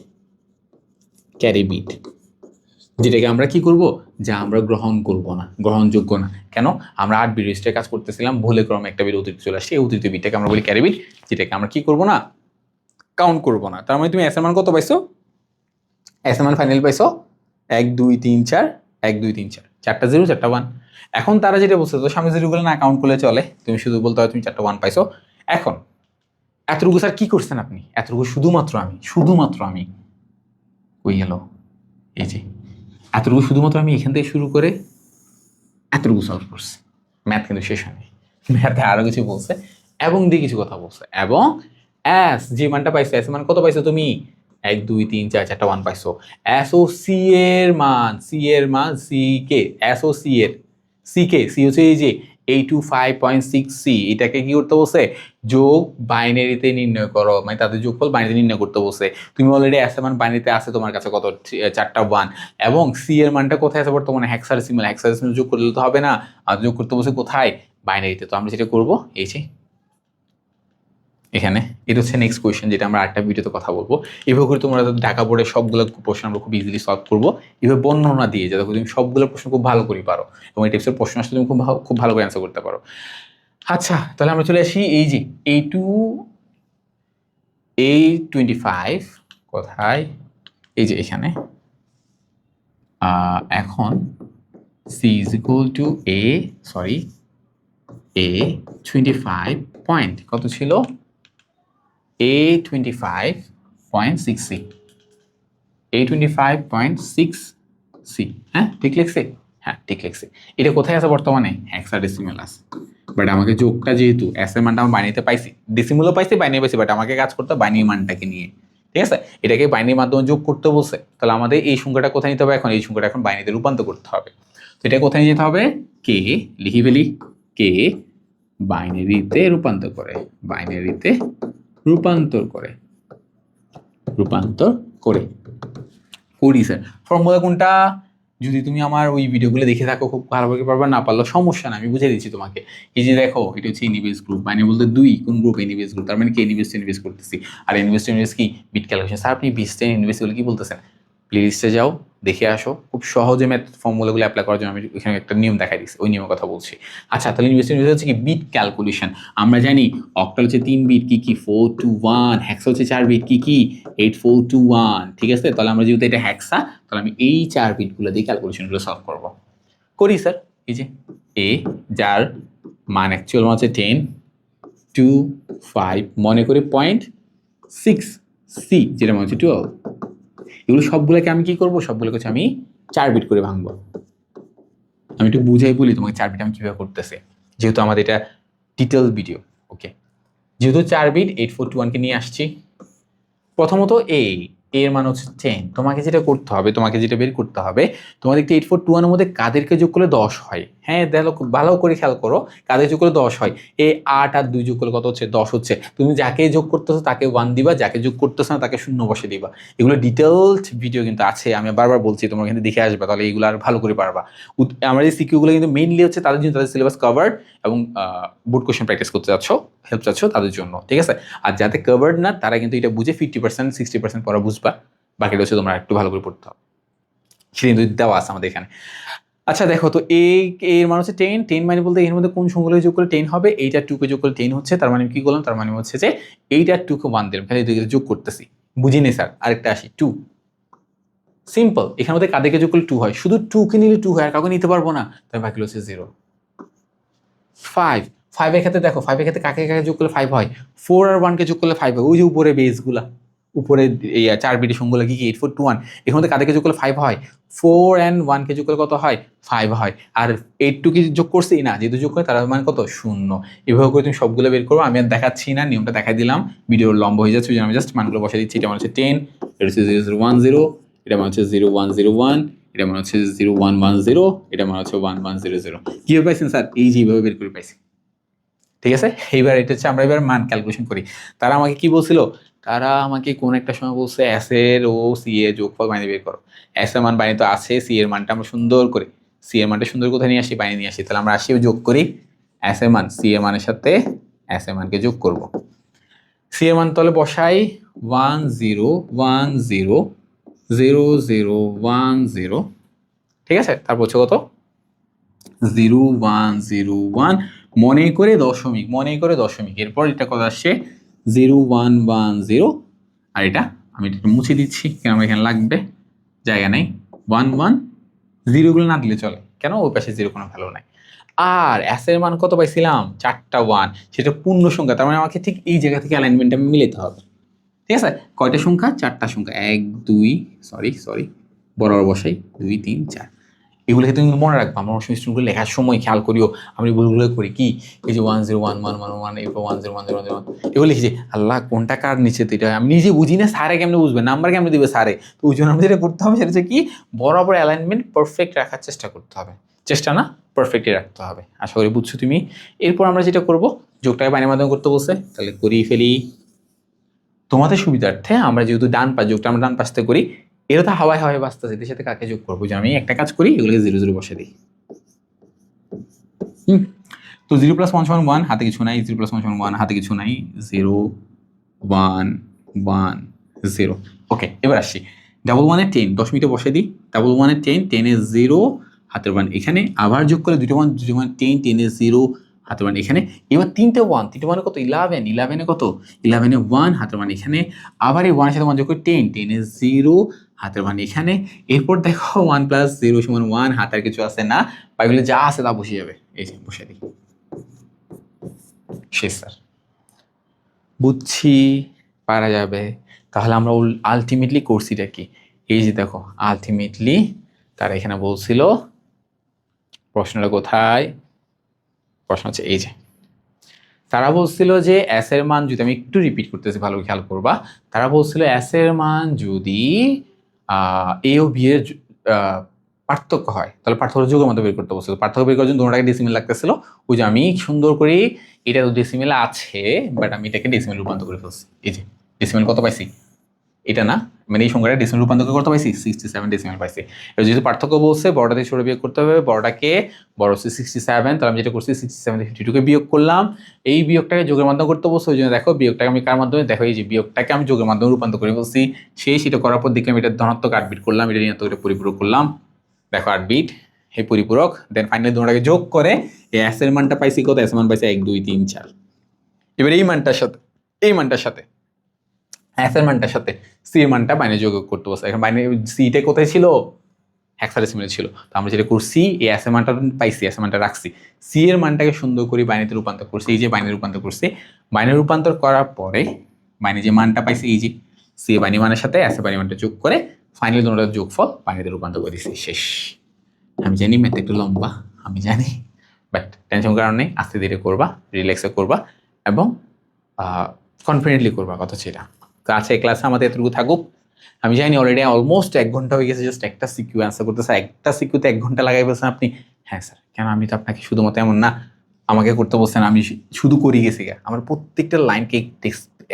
ক্যারি বিট, যেটাকে আমরা কি করব? যা আমরা গ্রহণ করব না, গ্রহণযোগ্য না। কেন? আমরা 8 বিট রেজিস্টারে কাজ করতেছিলাম, ভুলে ক্রমে একটা বিট অতিরিক্ত চলে আসছে, এই অতিরিক্ত বিটটাকে আমরা বলি ক্যারি বিট, যেটাকে আমরা কি করব না? কাউন্ট করব না। তার মানে তুমি এস এর মান কত পাইছো? এস এর মান ফাইনাল পাইছো 1 2 3 4, 1 2 3 4, চারটা 0 চারটা 1। এখন তারা যেটা বলছে, তো সামনে জিরোগুলো না কাউন্ট করলে চলে, তুমি শুধু বলতে হয় তুমি চারটা 1 পাইছো। এখন এতটুকু স্যার কি করছেন আপনি? এতটুকু শুধুমাত্র আমি কই গেল? এই যে এতটুকু শুধুমাত্র আমি এখান থেকে শুরু করে এতটুকু সলভ করছি। ম্যাথ কিন্তু শেষ হয়নি, ম্যাথে আরো কিছু বলছে এবং দিয়ে কিছু কথা বলছে, এবং এস যে মানটা পাইছো, এস এর মান কত পাইছো তুমি? 1 2 3 4 4টা 1 পাইছো। এস ও সি এর মান, সি এর মান, সি কে, এস ও সি এর, সি কে, সি হচ্ছে এই যে 825.6 সি, এটাকে কি করতে বলছে? যোগ বাইনারিতে নির্ণয় করো, মানে তাদের যোগফল বাইনারিতে নির্ণয় করতে বলছে। তুমি অলরেডি এস এর মান বাইনারিতে আছে তোমার কাছে কত? 4টা 1, এবং সি এর মানটা কোথায় আছে বর্তমানে? হেক্সাডেসিমাল, হেক্সাডেসিমাল যোগ করলে তো হবে না, আর যোগ করতে বলছে কোথায়? বাইনারিতে। তো আমরা যেটা করবো এই যে এখানে, এটা হচ্ছে নেক্সট কোয়েশ্চেন, যেটা আমরা আরেকটা ভিডিওতে কথা বলবো। এভাবে করে তোমরা ঢাকা বোর্ডের সবগুলো প্রশ্ন আমরা খুব ইজিলি সলভ করবো, এভাবে বর্ণনা দিয়ে, যাতে করে তুমি সবগুলো প্রশ্ন খুব ভালো করে পারো, এবং এই টাইপসের প্রশ্ন আসলে তুমি খুব ভালো করে অ্যান্সার করতে পারো। আচ্ছা, তাহলে আমরা চলে আসি এই যে A25 কোথায়? এই যে এখানে। এখন C is equal to A25 point কত ছিল? A25.6C, A25.6C, হ্যাঁ ঠিক লিখছে? হ্যাঁ ঠিক লিখছে। এটা কোথায় আছে বর্তমানে? হেক্সাডেসিমাল আছে। বাট আমাকে যোগটা যেহেতু এস এর মানটা আমি বাইনারিতে পাইছি, ডেসিমালও পাইছি, বাইনারি পাইছি, বাট আমাকে কাজ করতে বাইনারি মানটাকে নিয়ে, ঠিক আছে? এটাকে বাইনারির মাধ্যমে যোগ করতে বলছে, তাহলে আমাদের এই সংখ্যাটা কোথায় নিতে হবে? এখন এই সংখ্যাটা এখন বাইনারিতে রূপান্তর করতে হবে। তো এটা কোথায় যেতে হবে? কে লিখি ফেলি, কে বাইনারিতে রূপান্তর করে, বাইনারিতে রূপান্তর করে করি স্যার। ফর্মুলা কোনটা? যদি তুমি আমার ওই ভিডিওগুলো দেখে থাকো খুব ভালোভাবে পারবা, না পারলেও সমস্যা না, আমি বুঝিয়ে দিচ্ছি তোমাকে। এই যে দেখো, এটা হচ্ছে এনিবেস গ্রুপ, মানে বলতে 2 কোন গ্রুপ? এনিবেস গ্রুপ, তার মানে কি ইনভেস্ট করতেছি। আর ইনভেস্ট কি? Bit calculation. স্যার আপনি বিটটা ইনভেস্ট বলে কি বলতেছেন? প্লেলিস্টে যাও, দেখে আসো, খুব সহজে ম্যাথ ফর্মুলাগুলো অ্যাপ্লাই করার জন্য আমি এখানে একটা নিয়ম দেখাই দিচ্ছি, ওই নিয়মের কথা বলছি। আচ্ছা, তাহলে ইনভেস্ট হচ্ছে কি? Bit calculation. আমরা জানি অক্টাল হচ্ছে 3 বিট, কি 4 2 1, হ্যাক্সা হচ্ছে 4 বিট, কি 8 4 2 1, ঠিক আছে? তাহলে আমরা যেহেতু এটা হ্যাক্সা, তাহলে আমি এই 4 বিটগুলো দিয়ে ক্যালকুলেশনগুলো সলভ করব। করি স্যার। এই যে এ, যার মান অ্যাকচুয়াল মান হচ্ছে 10 2 5, মনে করি 0.6, সি যেটা মান হচ্ছে 12। এগুলো সবগুলোকে আমি কি করবো? সবগুলোকে হচ্ছে আমি 4 বিট করে ভাঙবো। আমি একটু বুঝাই বলি তোমাকে 4 বিট আমি কিভাবে করতেছি, যেহেতু আমাদের এটা ডিটেল ভিডিও। ওকে, যেহেতু 4 বিট 8421 কে নিয়ে আসছি। প্রথমত এর মান হচ্ছে 10। তোমাকে যেটা করতে হবে, তোমাকে যেটা বের করতে হবে, তোমাদের একটি 8421 এর মধ্যে কাদেরকে যোগ করলে 10 হয়? হ্যাঁ দেখো, ভালো করে খেয়াল করো, কাদের যোগ করলে 10 হয়? 8 আর 2 যোগ করলে কত হচ্ছে? 10 হচ্ছে। তুমি যাকে যোগ করতেছো তাকে 1 দিবা, যাকে যোগ করতেছো না তাকে 0 বসে দিবা। এগুলো ডিটেলড ভিডিও কিন্তু আছে, আমি বারবার বলছি, তোমরা কিন্তু দেখে আসবে, তাহলে এগুলো আর ভালো করে পারবা। আমার এই সিকিউগুলো কিন্তু মেইনলি হচ্ছে তাদের জন্য, তাদের সিলেবাস কভার্ড এবং বোর্ড কোশ্চেন প্র্যাকটিস করতে যাচ্ছ, হেল্প চাচ্ছ তাদের জন্য, ঠিক আছে? আর যাতে কভার্ড না, তারা কিন্তু এটা বুঝে 50% 60% পড়া বুঝবা, বাকিটা হচ্ছে তোমরা একটু ভালো করে পড়তে হবে। সেটা কিন্তু দেওয়া আছে আমাদের এখানে। আচ্ছা দেখো তো, এর মান হচ্ছে 10। 10 মানে বলতে এর মধ্যে কোন সংখ্যাগুলো যোগ করলে 10 হবে? এইটা 2 কে যোগ করলে 10 হচ্ছে, তার মানে কি করলাম? তার মানে হচ্ছে যে এইটা 2 কে 1 দিলাম, খালি যোগ করতেছি। বুঝিনি স্যার? আরেকটা আসি, 2 সিম্পল। এখানে মধ্যে কাদেরকে যোগ করলে 2 হয়? শুধু 2 কে নিলে 2 হয়, আর কাউকে নিতে পারবো না, তাই বাকি হচ্ছে 0। 5 5 এর ক্ষেত্রে দেখো, 5 এর ক্ষেত্রে কাকে কাকে যোগ করলে 5 হয়? 4 আর 1 কে যোগ করলে 5 হয়, ওই যে উপরে বেসগুলা, উপরে এই 4 বিটের সংখ্যাগুলো কি 8 4 2 1, এর মধ্যে কাদেরকে যোগ করলে 5 হয়? 4 and 1 কে যোগ করলে কত হয়? 5 হয়। আর 8 2 কি যোগ করছি না, যেহেতু যোগ করে তার মানে কত? 0। এভাবে করে তুমি সবগুলো বের করো, আমি আর দেখাচ্ছি না, নিয়মটা দেখাই দিলাম, ভিডিও লম্বা হয়ে যাচ্ছে, আমি জাস্ট মানগুলো বসাই দিচ্ছি। এটা মানে হচ্ছে 10, এটা হচ্ছে 0 0 1 0, এটা মানে হচ্ছে 0 1 0 1, এটা মানে হচ্ছে 0 1 1 0, এটা মানে হচ্ছে 1 1 0 0। কিভাবে পাইছেন স্যার? এই যেভাবে বের করে পাইছি, ঠিক আছে? এইবার এটা হচ্ছে আমরা এবার মান ক্যালকুলেশন করি। তারা আমাকে কি বলছিল? তারা আমাকে কোন একটা সময় বলছে এস এর ও সি এর যোগফল বাইরে বের করো। এস এর মান বাইরে তো আছে, সি এর মানটা আমরা সুন্দর করে, সি এর মানটা সুন্দর কোথায় নিয়ে আসি? বাইরে নিয়ে আসি। তাহলে আমরা আসি যোগ করি এস এর মান সি এর মানের সাথে, এস এর মানকে যোগ করব। সি এর মান তাহলে বসাই 1 0 1 0 0 0 1 0, ঠিক আছে? তারপর হচ্ছে কত? 0 1 0 1, মনে করে দশমিক, মনে করে দশমিক। এরপর এটা কত আসছে? 0 1 1 0, আর এটা আমি এটা মুছে দিচ্ছি, কেন আমার এখানে লাগবে জায়গা নেই। 1 1, 0 গুলো না দিলে চলে, কেন? ওই পাশে 0 কোনো ভ্যালু নাই। আর এস এর মান কত পাইছিলাম? 4টা 1, সেটা পূর্ণ সংখ্যা, তার মানে আমাকে ঠিক এই জায়গা থেকে অ্যালাইনমেন্টটা মিলাতে হবে, ঠিক আছে? কয়টা সংখ্যা? 4টা সংখ্যা, 1 2, সরি বরাবর বসাই 2 3 4। এগুলোকে তুমি মনে রাখবা। আমরা অনেক সময় স্টুডেন্টগুলো লেখার সময় খেয়াল করিও, আমি ভুলগুলো করি কি, এই যে 1011111 এরপর 1010101 এগুলো লিখি যে আল্লাহ কোনটা কার নিচে, তো এটা আমি নিজে বুঝি না, স্যারে কেমনে বুঝবে, নাম্বার কেমনে দিবে স্যারে। তো ওই জন্য আমরা যেটা করতে হবে সেটা হচ্ছে কি, বরাবর অ্যালাইনমেন্ট পারফেক্ট রাখার চেষ্টা করতে হবে, চেষ্টা না পারফেক্টই রাখতে হবে। আশা করি বুঝছো তুমি। এরপর আমরা যেটা করব, যোগটাকে বাইনের মাধ্যমে করতে বলছে, তাহলে করিয়ে ফেলি। তোমাদের সুবিধার্থে আমরা যেহেতু ডান পাশ, যোগটা আমরা ডান পাশ থেকে করি, এটা তো হাওয়ায় হাওয়ায় বাঁচতেছে, এর সাথে কাকে যোগ করবো, যে আমি একটা কাজ করি, এগুলোকে 0 0 বসে দিই। তো 0 + 1 = 1, হাতে কিছু নাই, 0 + 1 = 1, হাতে কিছু নাই, 0 1 1 0। ওকে, এবার আসছি, 1 1 10, 10 মিনিটে বসে দিই, 1 1 10, 10 এ 0, হাতের 1 এখানে, আবার যোগ করে 2 1 2 1 10, 10 এ 0, হাতের 1 এখানে, এবার 3টে 1, 3টে 1 কত, 11, 11 এ কত, 11 এ 1, হাতের 1 এখানে, আবার এই 1 এর সাথে 1 যোগ করে 10, 10 এ 0, হাতের 1 এখানে, এরপর দেখো 1 + 0 = 1, হাতের কিছু আছে না, বাইগুলো যা আছে তা বসে যাবে, এই যে বসে দিই, শেষ স্যার। বুঝছি, পারা যাবে। তাহলে আমরা আলটিমেটলি করছিটা কি, এই যে দেখো আলটিমেটলি তারা এখানে বলছিল, প্রশ্নটা কোথায়, প্রশ্ন হচ্ছে এই যে, তারা বলছিল যে এস এর মান যদি, আমি একটু রিপিট করতেছি ভালো খেয়াল করবা, তারা বলছিল এস এর মান যদি এ ও বি এর পার্থক্য হয়, তাহলে পার্থক্য যোগের মধ্যে বের করতে বলছিল। পার্থক্য বের করার জন্য দুটোটাকে ডেসিমেল লাগতেছিল, ওই যে আমি সুন্দর করে, এটা তো ডেসিমেল আছে বাট আমি এটাকে ডেসিমেল রূপান্তর করে ফেলছি, এই যে ডেসিমেল কত পাইছি, এটা না, মানে এই সংখ্যাটা ডেসিমেল রূপান্তর করতে পাইছি 67 ডেসিমেল পাইছি। এবার যেহেতু পার্থক্য বলছে, বড়টা থেকে ছোট বিয়োগ করতে হবে, বড়টাকে বড় হচ্ছে 67, তাহলে আমি যেটা করছি 67 থেকে 52 কে বিয়োগ করলাম, এই বিয়োগটাকে যোগের মাধ্যমে করতে বলছে, ওই জন্য দেখো বিয়োগটাকে আমি কার মাধ্যমে, দেখো এই যে বিয়োগটাকে আমি যোগের মাধ্যমে রূপান্তর করে বলছি, সেটা করার পর দেখলাম এটা ধনাত্মক 8 বিট করলাম, এটা ঋণাত্মক, এটা পরিপূরক করলাম, দেখো 8 বিট, এই পরিপূরক, দেন ফাইনালি দুটোটাকে যোগ করে এই এস এর মানটা পাইছি কত, এস এর মান পাইছি 1 2 3 4। এবার এই মানটার সাথে, এই মানটার সাথে, এস এর মানটার সাথে সি এর মানটা বাইরে যোগ করতে বলছে। এখন বাইরে সিটা কোথায় ছিল, হেক্সাডেসিমেলে ছিল, তো আমরা যেটা করছি, এই এস এর মানটা পাইছি, এস এর মানটা রাখছি, সি এর মানটাকে সুন্দর করে বাইনারিতে রূপান্তর করছি, এই যে বাইনারি রূপান্তর করছি, বাইনারি রূপান্তর করার পরে বাইনারি যে মানটা পাইছি, এই যে সি এর বাইনারি মানের সাথে এস এর বাইনারি মানটা যোগ করে ফাইনালি দুটোর যোগফল বাইনারিতে রূপান্তর করে দিচ্ছি, শেষ। আমি জানি ম্যাথ একটু লম্বা, আমি জানি, বাট টেনশন কারণে আস্তে ধীরে করবা, রিল্যাক্সে করবা এবং কনফিডেন্টলি করবা, কথা সেটা। তো আছে ক্লাসে আমাদের এতটুকু থাকুক। আমি জানি অলরেডি অলমোস্ট 1 ঘন্টা হয়ে গেছে, জাস্ট একটা সিকিউ অ্যান্সার করতেছে, একটা সিকিউতে 1 ঘন্টা লাগাই বলছেন আপনি। হ্যাঁ স্যার, কেন, আমি তো আপনাকে শুধুমাত্র এমন না আমাকে করতে বলছেন আমি শুধু করি গেছি গা, আমার প্রত্যেকটা লাইনকে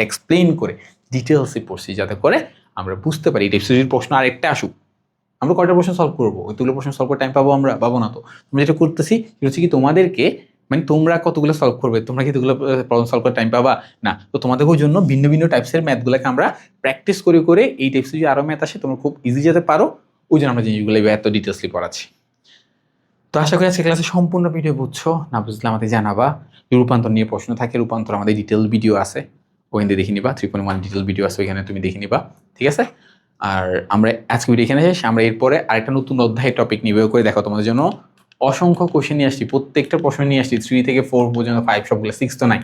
এক্সপ্লেইন করে ডিটেলসে পড়ছি, যাতে করে আমরা বুঝতে পারি টেস্টের প্রশ্ন আরেকটা আসুক, আমরা কয়টা প্রশ্ন সলভ করবো, ওইগুলো প্রশ্ন সলভ করার টাইম পাবো, আমরা পাবো না। তো আমরা যেটা করতেছি সেটা হচ্ছে কি, তোমাদেরকে মানে তোমরা কতগুলো সলভ করবে, তোমরা কি এতগুলো প্রবলেম সলভ করার টাইম পাবা না, তো তোমাদের জন্য ভিন্ন ভিন্ন টাইপসের ম্যাথগুলোকে আমরা প্র্যাকটিস করে করে এই টাইপসের যদি আরও ম্যাথ আসে তোমরা খুব ইজি যেতে পারো, ওই জন্য আমরা জিনিসগুলো এত ডিটেলসলি পড়াচ্ছি। তো আশা করি আজকে ক্লাসে সম্পূর্ণ ভিডিও বুঝছো, না বুঝলে আমাদের জানাবা। রূপান্তর নিয়ে প্রশ্ন থাকে, রূপান্তর আমাদের ডিটেল ভিডিও আছে, ওখানে দেখে নিবা, 3.1 ডিটেল ভিডিও আছে, ওইখানে তুমি দেখে নিবা, ঠিক আছে। আর আমরা আজকে ভিডিও এখানে শেষ, আমরা এরপরে আরেকটা নতুন অধ্যায় টপিক নিবে করে দেখো তোমাদের জন্য অসংখ্য কোশ্চেন নিয়ে আসছি, প্রত্যেকটা প্রশ্ন নিয়ে আসছি 3 থেকে 4 পর্যন্ত, 5 সবগুলো, 6 তো নাই,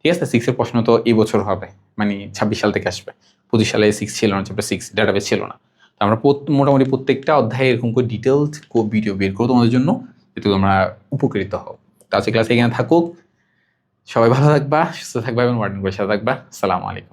ঠিক আছে। 6 এর প্রশ্ন তো এই বছর হবে, মানে 26 সাল থেকে আসবে, 25 সালে 6 ছিল না, চ্যাপ্টার 6 ডাটাবেস ছিল না। তো আমরা মোটামুটি প্রত্যেকটা অধ্যায়ে এরকম করে ডিটেলস ভিডিও বের করবো তোমাদের জন্য, যাতে তোমরা উপকৃত হও। তো আজকে ক্লাস এখানে থাকুক, সবাই ভালো থাকবা, সুস্থ থাকবা এবং ওয়ার্ডেন করে সাথে থাকবা। আসসালামু আলাইকুম।